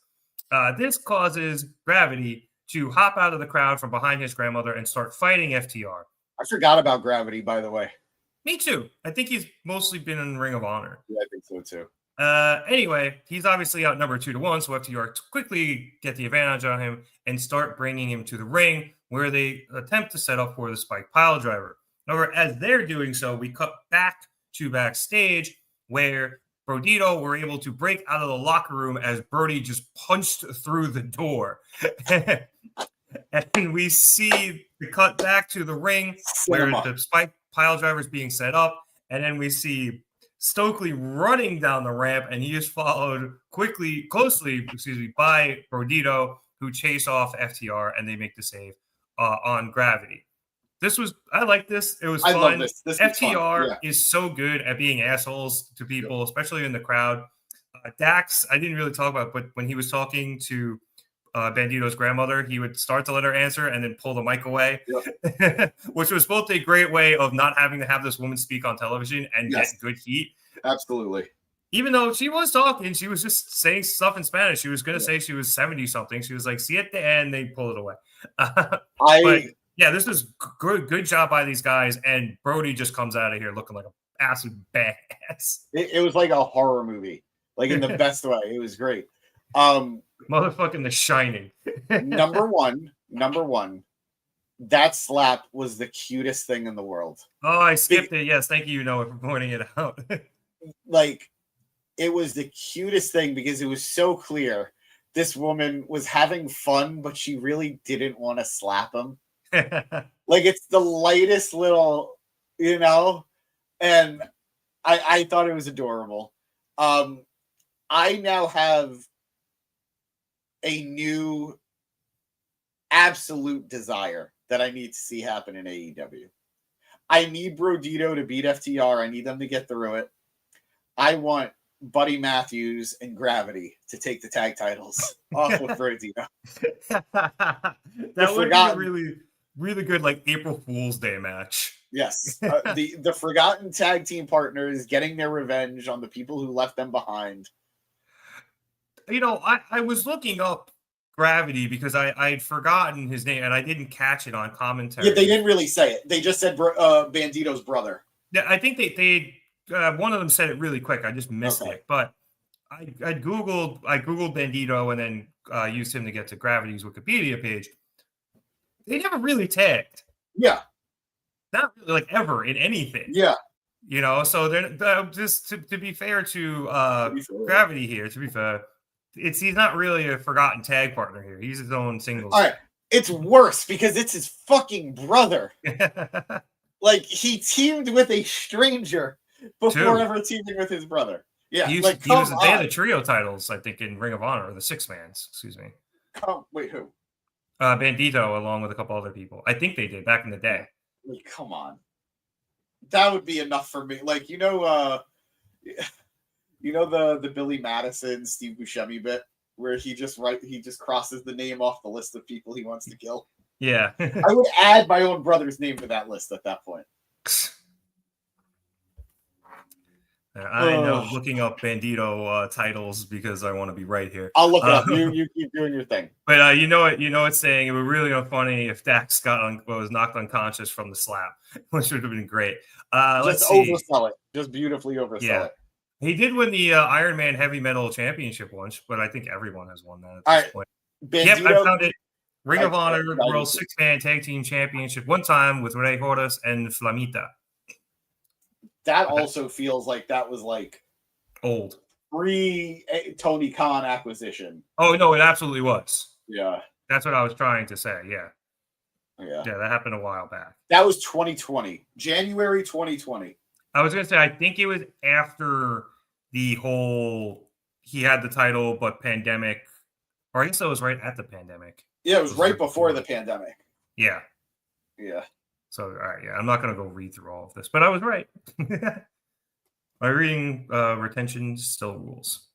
This causes Gravity to hop out of the crowd from behind his grandmother and start fighting FTR. I forgot about Gravity, by the way. Me too. I think he's mostly been in Ring of Honor. Yeah, I think so too. Anyway, he's obviously outnumbered 2-1, so FTR quickly get the advantage on him and start bringing him to the ring, where they attempt to set up for the spike pile driver. However, as they're doing so, we cut back to backstage, where Brodito were able to break out of the locker room as Brody just punched through the door. And we see the cut back to the ring where the spike pile driver is being set up. And then we see Stokely running down the ramp, and he is followed closely by Brodito, who chase off FTR, and they make the save on Gravity. I like this. It was fun. I love this. FTR is so good at being assholes to people, especially in the crowd. Dax, I didn't really talk about, but when he was talking to Bandito's grandmother, he would start to let her answer and then pull the mic away, which was both a great way of not having to have this woman speak on television and get good heat. Absolutely. Even though she was talking, she was just saying stuff in Spanish. She was going to say she was 70-something. She was like, see at the end, they pull it away. Yeah, this was good job by these guys, and Brody just comes out of here looking like an absolute badass. It was like a horror movie, like in the best way. It was great. Motherfucking The Shining. Number one, that slap was the cutest thing in the world. Oh, I skipped it. Yes, thank you, Noah, for pointing it out. Like, it was the cutest thing because it was so clear this woman was having fun, but she really didn't want to slap him. Like, it's the lightest little, and I thought it was adorable. I now have a new absolute desire that I need to see happen in AEW. I need Brodito to beat FTR. I need them to get through it. I want Buddy Matthews and Gravity to take the tag titles off with Brodito. That would be a really, really good, like, April Fool's Day match. Yes. The forgotten tag team partners getting their revenge on the people who left them behind. I was looking up Gravity because I'd forgotten his name and I didn't catch it on commentary. Yeah, they didn't really say it. They just said Bandito's brother. Yeah, I think they one of them said it really quick. I just missed it. But I googled Bandito and then used him to get to Gravity's Wikipedia page. They never really tagged. Yeah. Not really, like, ever in anything. Yeah. So they're just to be fair to Gravity here, to be fair, he's not really a forgotten tag partner here. He's his own singles. All right. It's worse because it's his fucking brother. Like, he teamed with a stranger before ever teaming with his brother. Yeah. They had the trio titles, I think, in Ring of Honor, or the six-mans, excuse me. Oh, wait, who? Bandito, along with a couple other people. I think they did back in the day. Like, come on. That would be enough for me. Like, the Billy Madison, Steve Buscemi bit where he just crosses the name off the list of people he wants to kill. Yeah. I would add my own brother's name to that list at that point. I know looking up Bandito titles because I want to be right here. I'll look it up. You keep doing your thing. But it's saying it would really be funny if Dax was knocked unconscious from the slap, which would have been great. Let's see. Oversell it. Just beautifully oversell it. He did win the Iron Man Heavy Metal Championship once, but I think everyone has won that at All this right. point. Bandito, Yep, I found it. Ring of I Honor World 6-Man Tag Team Championship one time with Rey Horus and Flamita. That also feels like that was like Old. Tony Khan acquisition. Oh, no, it absolutely was. Yeah. That's what I was trying to say. Yeah. Yeah. Yeah, that happened a while back. That was 2020. January 2020. I was going to say, I think it was after the whole he had the title, but pandemic. Or I guess it was right at the pandemic. Yeah, it was right before the pandemic. Yeah. Yeah. So, all right, yeah, I'm not going to go read through all of this, but I was right. My reading retention still rules.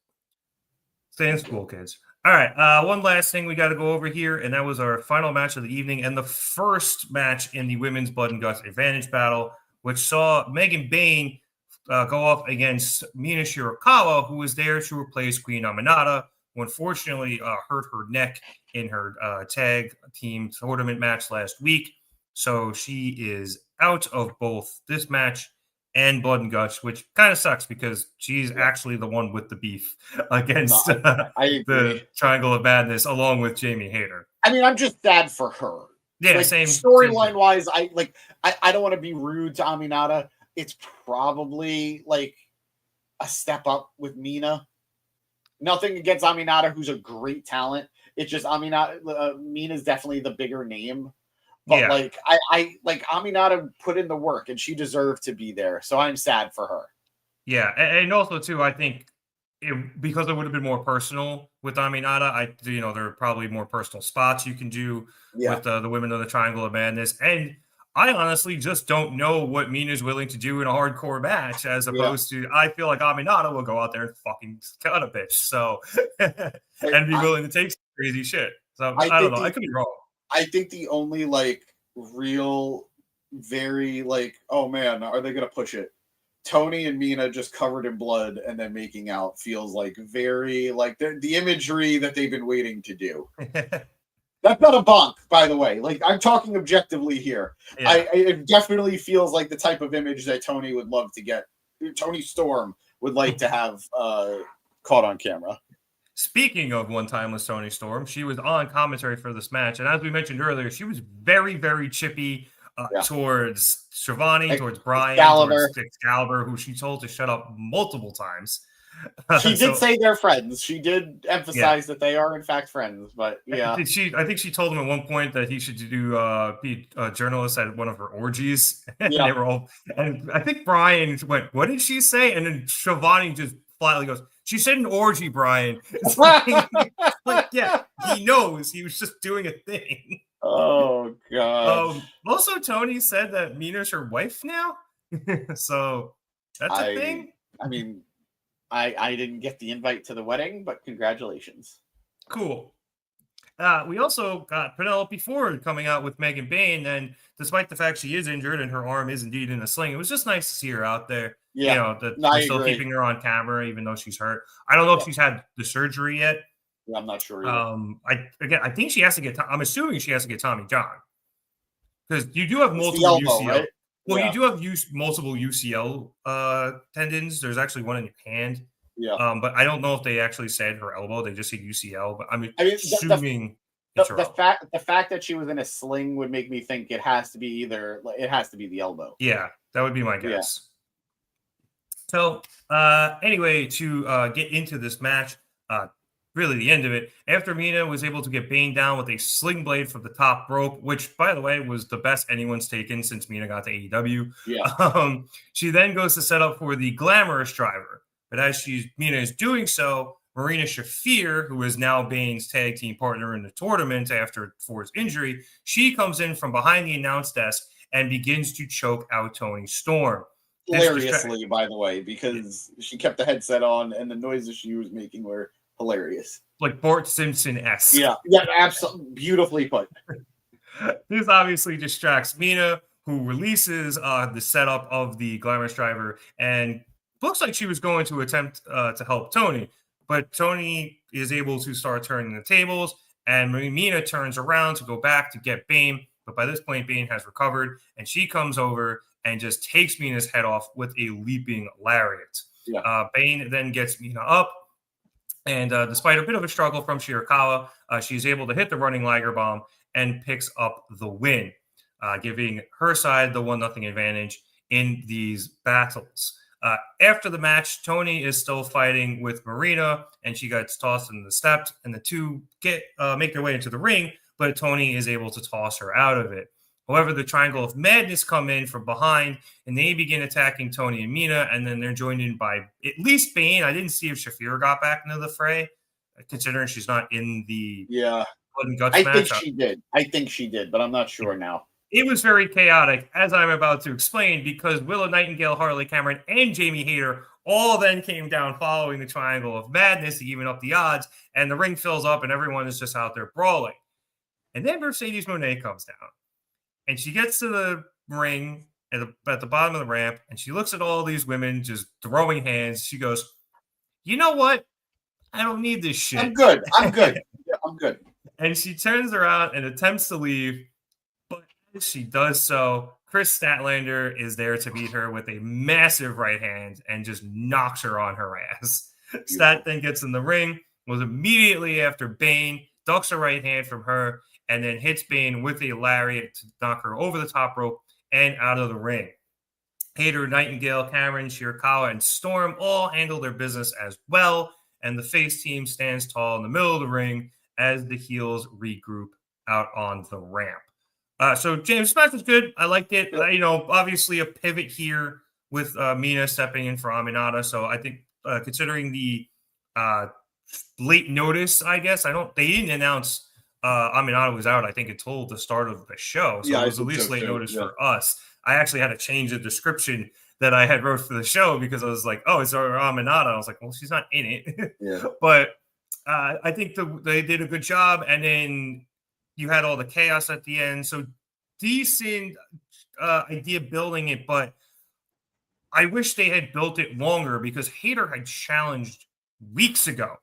Stay in school, kids. All right, one last thing we got to go over here, and that was our final match of the evening and the first match in the Women's Blood and Guts Advantage Battle, which saw Megan Bayne go off against Mina Shirakawa, who was there to replace Queen Aminata, who unfortunately hurt her neck in her tag team tournament match last week. So she is out of both this match and Blood and Guts, which kind of sucks because she's actually the one with the beef against the Triangle of Madness, along with Jamie Hayter. I mean, I'm just sad for her. Yeah, like, same storyline wise. I don't want to be rude to Aminata. It's probably like a step up with Mina. Nothing against Aminata, who's a great talent. It's just Aminata. Mina's definitely the bigger name. But like I like Aminata put in the work and she deserved to be there. So I'm sad for her. Yeah, and also too, I think because it would have been more personal with Aminata, there are probably more personal spots you can do with the women of the Triangle of Madness. And I honestly just don't know what Mina's willing to do in a hardcore match, as opposed to I feel like Aminata will go out there and fucking cut a bitch. So and be willing to take some crazy shit. So I don't know. I could be wrong. I think the only like real, very like, oh man, are they gonna push it? Tony and Mina just covered in blood and then making out feels like very like the imagery that they've been waiting to do. That's not a bonk, by the way. Like I'm talking objectively here. Yeah. It definitely feels like the type of image that Tony would love to get. Tony Storm would like to have caught on camera. Speaking of one time with Toni Storm, she was on commentary for this match. And as we mentioned earlier, she was very, very chippy towards Shivani, towards Brian, towards Excalibur, who she told to shut up multiple times. She did say they're friends. She did emphasize that they are, in fact, friends. But yeah. I think she told him at one point that he should be a journalist at one of her orgies. And they were all, and I think Brian went, "What did she say?" And then Shivani just flatly goes, "She said an orgy, Brian." Like, yeah, he knows. He was just doing a thing. Oh, God. Also, Tony said that Mina's her wife now. So that's a thing. I mean, I didn't get the invite to the wedding, but congratulations. Cool. We also got Penelope Ford coming out with Megan Bayne, and despite the fact she is injured and her arm is indeed in a sling, it was just nice to see her out there. Yeah, they're still keeping her on camera, even though she's hurt. I don't know if she's had the surgery yet. Yeah, I'm not sure either. I think she has to get. I'm assuming she has to get Tommy John because you do have multiple UCL. Right? Well, you do have multiple UCL tendons. There's actually one in your hand. Yeah. But I don't know if they actually said her elbow. They just said UCL. But I'm assuming the fact that she was in a sling would make me think it has to be the elbow. Yeah, that would be my guess. So anyway, to get into this match, really the end of it, after Mina was able to get Bayne down with a sling blade from the top rope, which, by the way, was the best anyone's taken since Mina got to AEW. Yeah. She then goes to set up for the glamorous driver. But as Mina is doing so, Marina Shafir, who is now Bayne's tag team partner in the tournament after Ford's injury, she comes in from behind the announce desk and begins to choke out Toni Storm. Hilariously, by the way, because she kept the headset on and the noises she was making were hilarious. Like Bart Simpson-esque. Yeah, absolutely. Beautifully put. This obviously distracts Mina, who releases the setup of the glamorous driver and looks like she was going to attempt to help Toni. But Toni is able to start turning the tables, and Mina turns around to go back to get Bayne. But by this point, Bayne has recovered, and she comes over and just takes Mina's head off with a leaping lariat. Bayne then gets Mina up, and despite a bit of a struggle from Shirakawa, she's able to hit the running Liger Bomb and picks up the win, giving her side the 1-0 advantage in these battles. After the match, Tony is still fighting with Marina, and she gets tossed into the steps, and the two make their way into the ring, but Tony is able to toss her out of it. However, the Triangle of Madness come in from behind, and they begin attacking Tony and Mina, and then they're joined in by at least Bayne. I didn't see if Shafir got back into the fray, considering she's not in the Blood and Guts match. I think she did, but I'm not sure now. It was very chaotic, as I'm about to explain, because Willow, Nightingale, Harley, Cameron, and Jamie Hayter all then came down following the Triangle of Madness to even up the odds, and the ring fills up, and everyone is just out there brawling. And then Mercedes Moné comes down, and she gets to the ring at the bottom of the ramp, and she looks at all these women just throwing hands. She goes, "You know what? I don't need this shit. I'm good. I'm good. I'm good." And she turns around and attempts to leave, but as she does so, Chris Statlander is there to beat her with a massive right hand and just knocks her on her ass. Stat then gets in the ring, was immediately after Bayne, ducks a right hand from her, and then hits Bayne with a lariat to knock her over the top rope and out of the ring. Hayter, Nightingale, Cameron, Shirakawa, and Storm all handle their business as well, and the face team stands tall in the middle of the ring as the heels regroup out on the ramp. So James, match was good. I liked it. Obviously a pivot here with Mina stepping in for Aminata. So I think considering the late notice, I guess they didn't announce Aminata was out, I think, until the start of the show. So it was at least late notice for us. I actually had to change the description that I had wrote for the show because I was like, oh, it's Aminata. I was like, well, she's not in it. Yeah. But I think they did a good job. And then you had all the chaos at the end. So decent idea building it, but I wish they had built it longer because Hayter had challenged weeks ago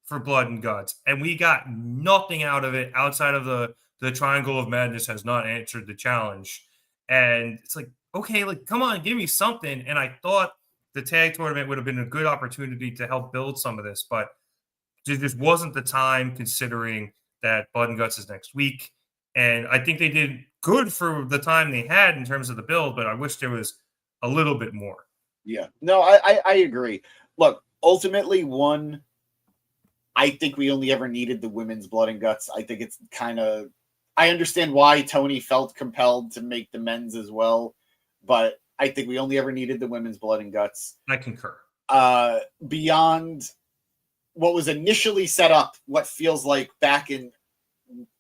for Blood and Guts, and we got nothing out of it outside of the Triangle of Madness has not answered the challenge. And it's like, okay, like, come on, give me something. And I thought the tag tournament would have been a good opportunity to help build some of this, but there just wasn't the time considering that Blood and Guts is next week. And I think they did good for the time they had in terms of the build, but I wish there was a little bit more. Yeah. No, I agree. Look, ultimately, I think we only ever needed the women's Blood and Guts. I think it's I understand why Tony felt compelled to make the men's as well, but I think we only ever needed the women's Blood and Guts. I concur. Beyond what was initially set up, what feels like back in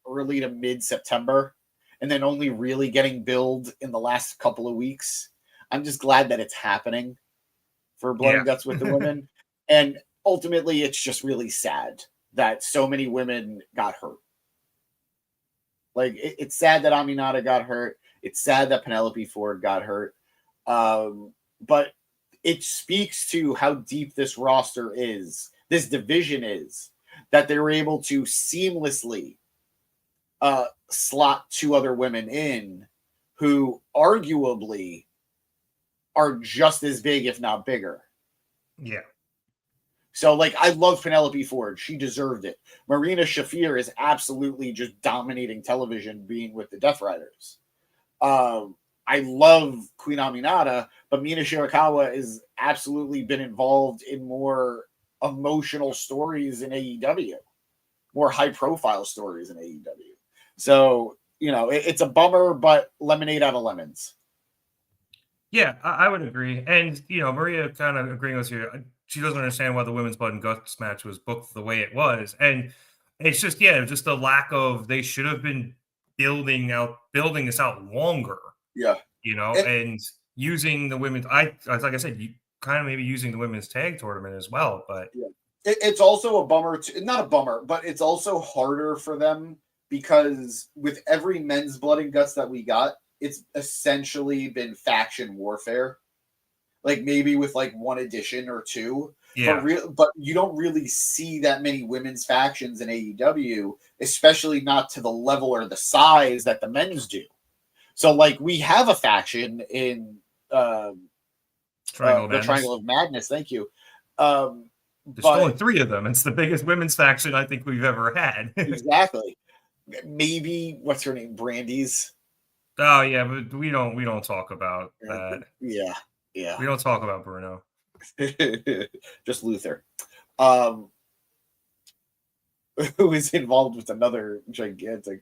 early to mid-September, and then only really getting build in the last couple of weeks. I'm just glad that it's happening for Blood and Guts with the women. And ultimately, it's just really sad that so many women got hurt. Like, it's sad that Aminata got hurt. It's sad that Penelope Ford got hurt. But it speaks to how deep this roster is, this division is, that they were able to seamlessly slot two other women in who arguably are just as big, if not bigger. Yeah. So, like, I love Penelope Ford. She deserved it. Marina Shafir is absolutely just dominating television being with the Death Riders. I love Queen Aminata, but Mina Shirakawa has absolutely been involved in more emotional stories in AEW, more high-profile stories in AEW. So, it's a bummer, but lemonade out of lemons. Yeah, I would agree. And, Maria kind of agreeing with you. She doesn't understand why the women's Blood and Guts match was booked the way it was. And it's just, just the lack of, they should have been building this out longer. Yeah. And using the women's, like I said, you kind of maybe using the women's tag tournament as well. But it's also a bummer, not a bummer, but it's also harder for them because with every men's Blood and Guts that we got, it's essentially been faction warfare. Like maybe with like one edition or two, but you don't really see that many women's factions in AEW, especially not to the level or the size that the men's do. So like we have a faction in the Triangle of Madness. Thank you. There's only 3 of them. It's the biggest women's faction I think we've ever had. Exactly. Maybe what's her name? Brandy's. Oh yeah, but we don't talk about that. Yeah. We don't talk about Bruno. Just Luther. Who is involved with another gigantic.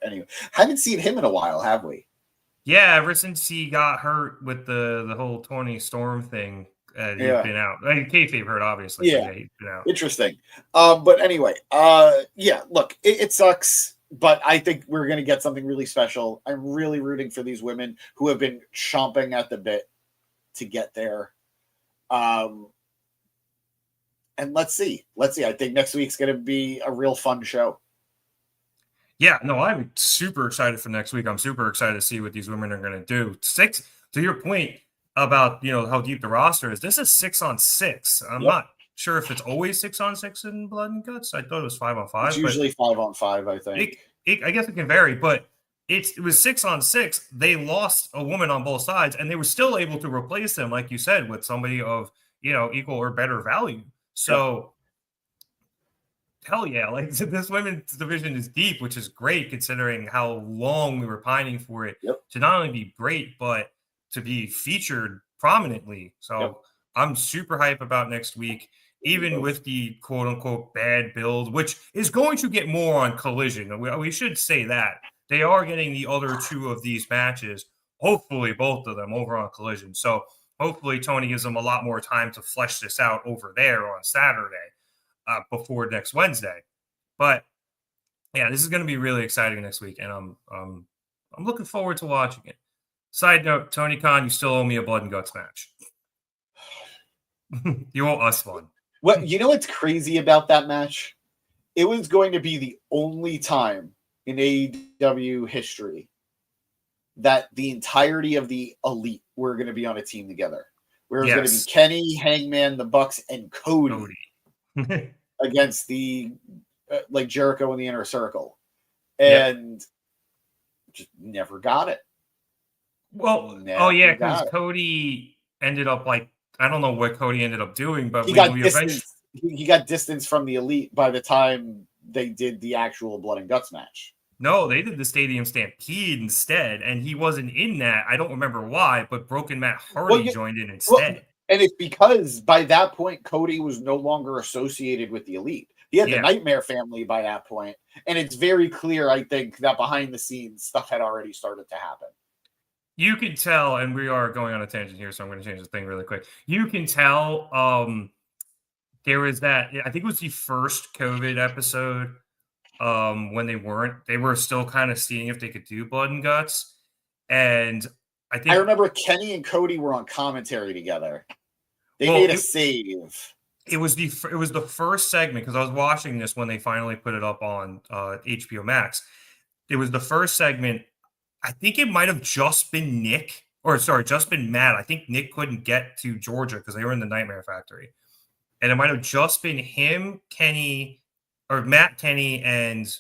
Anyway, haven't seen him in a while, have we? Yeah, ever since he got hurt with the whole Tony Storm thing, he's been out. I mean, kayfabe hurt, obviously. Yeah, he's been out. Interesting. But anyway, look, it sucks, but I think we're going to get something really special. I'm really rooting for these women who have been chomping at the bit to get there. And let's see. I think next week's going to be a real fun show. Yeah, no, I'm super excited for next week. I'm super excited to see what these women are going to do. 6, to your point about, how deep the roster is, this is 6-on-6. I'm not sure if it's always 6-on-6 in Blood and Guts. I thought it was 5-on-5. It's usually 5-on-5, I think. I guess it can vary, but it was 6-on-6. They lost a woman on both sides, and they were still able to replace them, like you said, with somebody of, equal or better value. So, hell yeah, like this women's division is deep, which is great considering how long we were pining for it to not only be great, but to be featured prominently. So I'm super hype about next week, even with the quote unquote bad build, which is going to get more on Collision. We should say that they are getting the other 2 of these matches, hopefully both of them over on Collision. So hopefully Tony gives them a lot more time to flesh this out over there on Saturday. Before next Wednesday, but yeah, this is going to be really exciting next week, and I'm looking forward to watching it. Side note, Tony Khan, you still owe me a Blood and Guts match. You owe us one. What what's crazy about that match? It was going to be the only time in AEW history that the entirety of the Elite were going to be on a team together. Where it was going to be Kenny, Hangman, the Bucks, and Cody. Against the like Jericho in the Inner Circle, and just never got it. Well, because Cody ended up I don't know what Cody ended up doing, but he got distance from the Elite by the time they did the actual Blood and Guts match. No, they did the Stadium Stampede instead, and he wasn't in that. I don't remember why, but Broken Matt Hardy joined in instead. And it's because by that point, Cody was no longer associated with the Elite. He had the Nightmare family by that point. And it's very clear, I think, that behind the scenes stuff had already started to happen. You can tell, and we are going on a tangent here, so I'm going to change the thing really quick. You can tell there was that, I think it was the first COVID episode when they were still kind of seeing if they could do Blood and Guts. And I remember Kenny and Cody were on commentary together. They made a save. It was the first segment because I was watching this when they finally put it up on HBO Max. It was the first segment. I think it might have just been just been Matt. I think Nick couldn't get to Georgia because they were in the Nightmare Factory, and it might have just been him, Matt, Kenny, and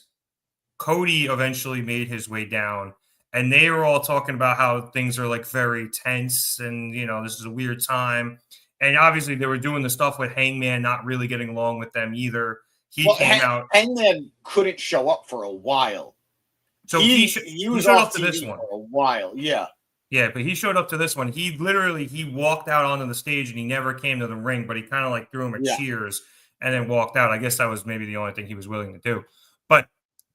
Cody. Eventually made his way down. And they were all talking about how things are very tense and, this is a weird time. And obviously they were doing the stuff with Hangman, not really getting along with them either. He came out. Hangman couldn't show up for a while. So he was showed off up to TV this one for a while. Yeah. Yeah, but he showed up to this one. He walked out onto the stage and he never came to the ring, but he kind of threw him a cheers and then walked out. I guess that was maybe the only thing he was willing to do. But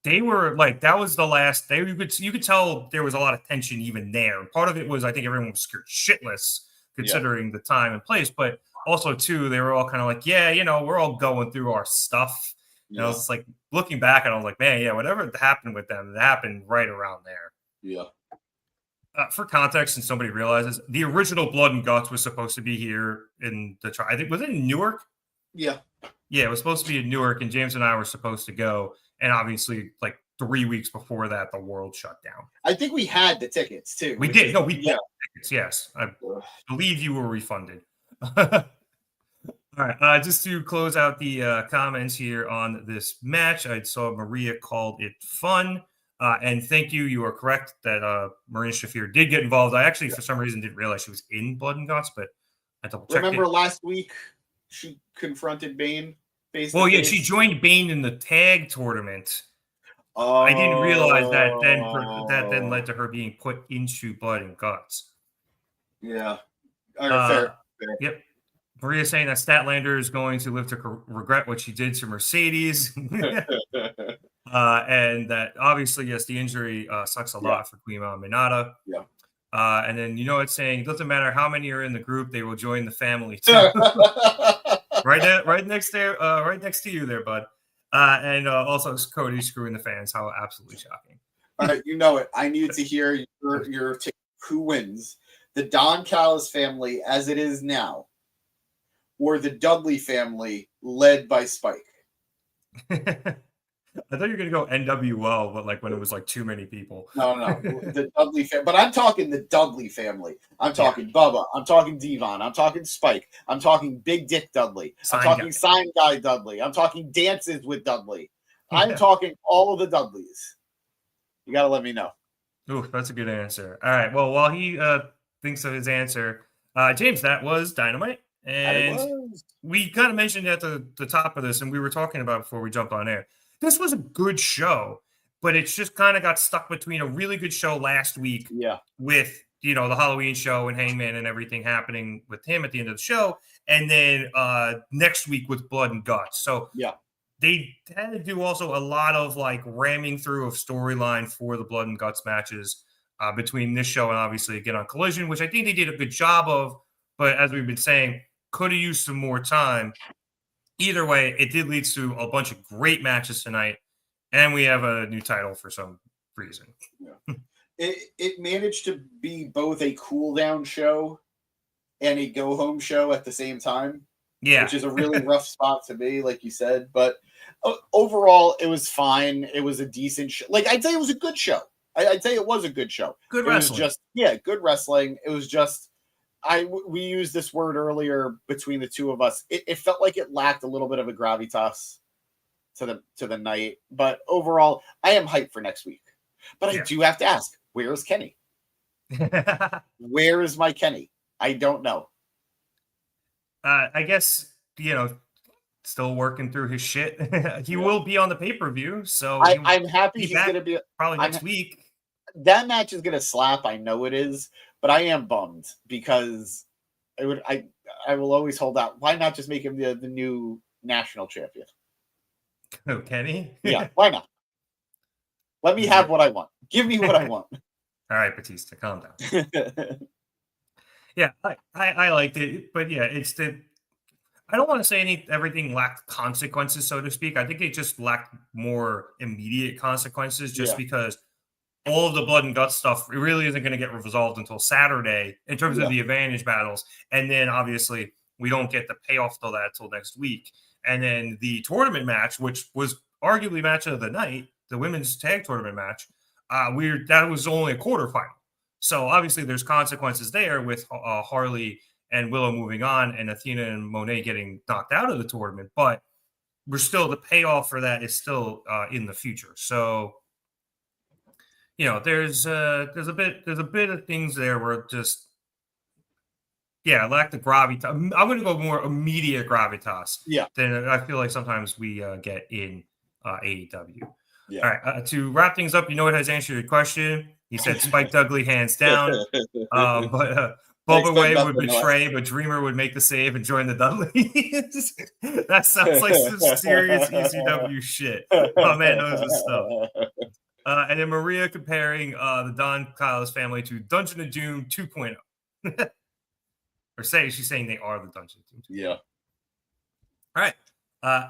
they were that was the last. You could tell there was a lot of tension even there. Part of it was I think everyone was scared shitless considering the time and place, but also too they were all kind of we're all going through our stuff. And I was looking back and I was like, man, whatever happened with them, it happened right around there. Yeah. For context, and somebody realizes the original Blood and Guts was supposed to be here in the I think was it in Newark? Yeah. Yeah, it was supposed to be in Newark, and James and I were supposed to go. And obviously, 3 weeks before that, the world shut down. I think we had the tickets too. We did. No, we bought tickets. Yes, I believe you were refunded. All right. Just to close out the comments here on this match, I saw Maria called it fun. And thank you. You are correct that Marina Shafir did get involved. I actually, for some reason, didn't realize she was in Blood and Guts, but Remember last week she confronted Bayne face to Well, yeah, face? she joined Bayne in the tag tournament. Oh, I didn't realize that then led to her being put into Blood and Guts. Yeah. All right, fair. Yep. Maria saying that Statlander is going to live to regret what she did to Mercedes. And that obviously, yes, the injury sucks a lot for Queen Minata. Yeah. And then it's saying it doesn't matter how many are in the group, they will join the family too. right next to you there, bud. And also Cody screwing the fans. How absolutely shocking. All right, you know it. I need to hear your take. Who wins, the Don Callis family as it is now, or the Dudley family led by Spike? I thought you were gonna go NWO, but like when it was like too many people. No, the Dudley family. But I'm talking the Dudley family. I'm talking Bubba. I'm talking Devon. I'm talking Spike. I'm talking Big Dick Dudley. I'm talking Sign Guy Dudley. I'm talking Dances with Dudley. I'm talking all of the Dudleys. You gotta let me know. Ooh, that's a good answer. All right. Well, while he thinks of his answer, James, that was Dynamite. And we kind of mentioned at the top of this, and we were talking about before we jumped on air. This was a good show, but it's just kind of got stuck between a really good show last week with, the Halloween show and Hangman and everything happening with him at the end of the show. And then next week with Blood and Guts. So they had to do also a lot of like ramming through of storyline for the Blood and Guts matches between this show and obviously again on Collision, which I think they did a good job of. But as we've been saying, could have used some more time. Either way, it did lead to a bunch of great matches tonight, and we have a new title for some reason. Yeah. It managed to be both a cool down show and a go home show at the same time. Yeah, which is a really rough spot to be, like you said. But overall, it was fine. It was a decent show. Like I'd say, it was a good show. I'd say it was a good show. Good wrestling. It was just good wrestling. It was just. We used this word earlier between the two of us. It felt like it lacked a little bit of a gravitas to the night, but overall, I am hyped for next week. But I do have to ask, where is Kenny? Where is my Kenny? I don't know. I guess still working through his shit. He will be on the pay-per-view, so I'm happy he's going to be probably next week. That match is going to slap. I know it is. But I am bummed because I will always hold out. Why not just make him the new national champion? Oh, Kenny? Yeah, why not? Let me have what I want. Give me what I want. All right, Batista, calm down. Yeah, I liked it, but yeah, I don't want to say everything lacked consequences, so to speak. I think it just lacked more immediate consequences just because all of the Blood and Guts stuff, it really isn't going to get resolved until Saturday in terms of the advantage battles. And then obviously we don't get the payoff till next week. And then the tournament match, which was arguably match of the night, the women's tag tournament match, that was only a quarterfinal. So obviously there's consequences there with Harley and Willow moving on and Athena and Moné getting knocked out of the tournament. But we're still, the payoff for that is still in the future. So, there's a bit of things there where just lack the gravitas. I'm going to go more immediate gravitas than I feel like sometimes we get in AEW. Yeah. All right, to wrap things up, what has answered your question? He said Spike Dudley hands down, but Bubba Way would betray, but Dreamer would make the save and join the Dudleys. That sounds like some serious ECW shit. My man knows his stuff. And then Maria comparing the Don Callis family to Dungeon of Doom 2.0. Or she's saying they are the Dungeon of Doom 2.0. Yeah. All right.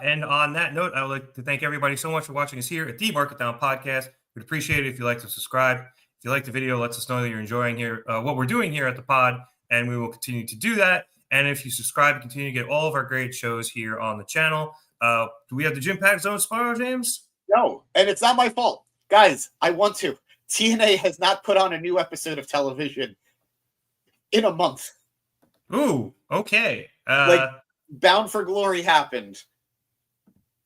And on that note, I would like to thank everybody so much for watching us here at the Market Down Podcast. We'd appreciate it if you'd like to subscribe. If you like the video, let us know that you're enjoying what we're doing here at the pod, and we will continue to do that. And if you subscribe, continue to get all of our great shows here on the channel. Do we have the Gym Pack Zone tomorrow, James? No, and it's not my fault. Guys, I want to. TNA has not put on a new episode of television in a month. Ooh, okay. Bound for Glory happened.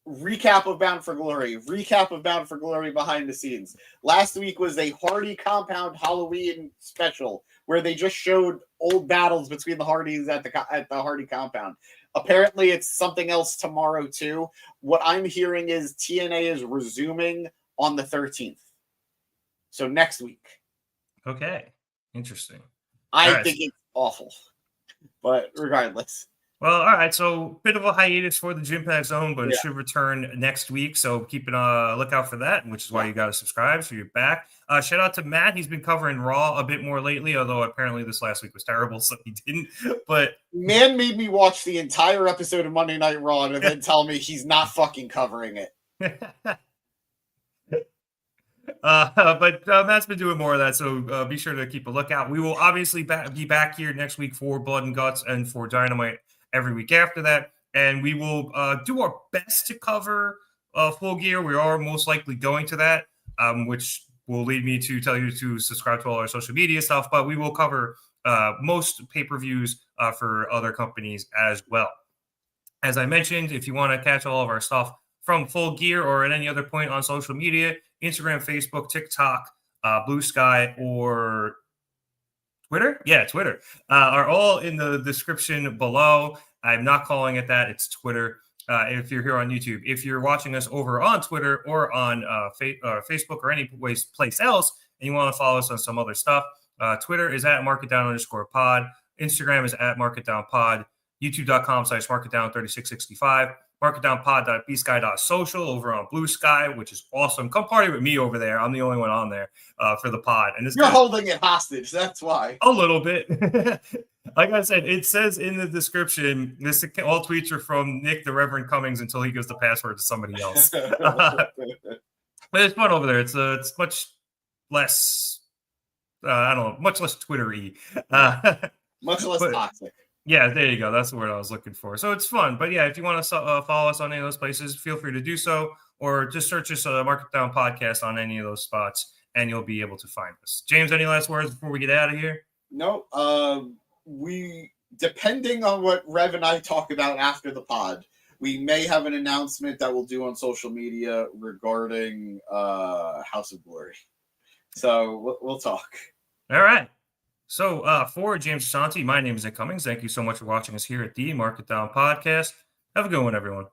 Recap of Bound for Glory. Recap of Bound for Glory behind the scenes. Last week was a Hardy Compound Halloween special where they just showed old battles between the Hardys at the Hardy compound. Apparently, it's something else tomorrow too. What I'm hearing is TNA is resuming on the 13th, so next week. Okay, interesting. I think it's awful, but regardless. Well, all right. So, bit of a hiatus for the Gym Pack Zone, but it Yeah. should return next week. So, keep an lookout for that, which is why you got to subscribe. So, you're back. Shout out to Matt. He's been covering Raw a bit more lately, although apparently this last week was terrible, so he didn't. But Man made me watch the entire episode of Monday Night Raw and then tell me he's not fucking covering it. But Matt's been doing more of that, so be sure to keep a lookout. We will obviously be back here next week for Blood and Guts and for Dynamite every week after that, and we will do our best to cover Full Gear. We are most likely going to that, which will lead me to tell you to subscribe to all our social media stuff, but we will cover most pay-per-views for other companies as well. As I mentioned, if you want to catch all of our stuff from Full Gear or at any other point on social media, Instagram, Facebook, TikTok, Blue Sky, or Twitter? Yeah, Twitter. Are all in the description below. I'm not calling it that. It's Twitter. If you're here on YouTube. If you're watching us over on Twitter or on Facebook or any place else, and you want to follow us on some other stuff, Twitter is at marketdown_pod. Instagram is at marketdownpod. YouTube.com/marketdown3665. Marketdownpod.bsky.social over on Blue Sky, which is awesome. Come party with me over there. I'm the only one on there for the pod. And You're holding it hostage. That's why. A little bit. Like I said, it says in the description, all tweets are from Nick the Reverend Cummings until he gives the password to somebody else. But it's fun over there. It's much less, much less Twitter-y. Much less toxic. Yeah, there you go. That's the word I was looking for. So it's fun. But yeah, if you want to follow us on any of those places, feel free to do so. Or just search us Market Down Podcast on any of those spots, and you'll be able to find us. James, any last words before we get out of here? No. We, depending on what Rev and I talk about after the pod, we may have an announcement that we'll do on social media regarding House of Glory. So we'll talk. All right. So for James Santi, my name is Nick Cummings. Thank you so much for watching us here at the Market Down Podcast. Have a good one, everyone.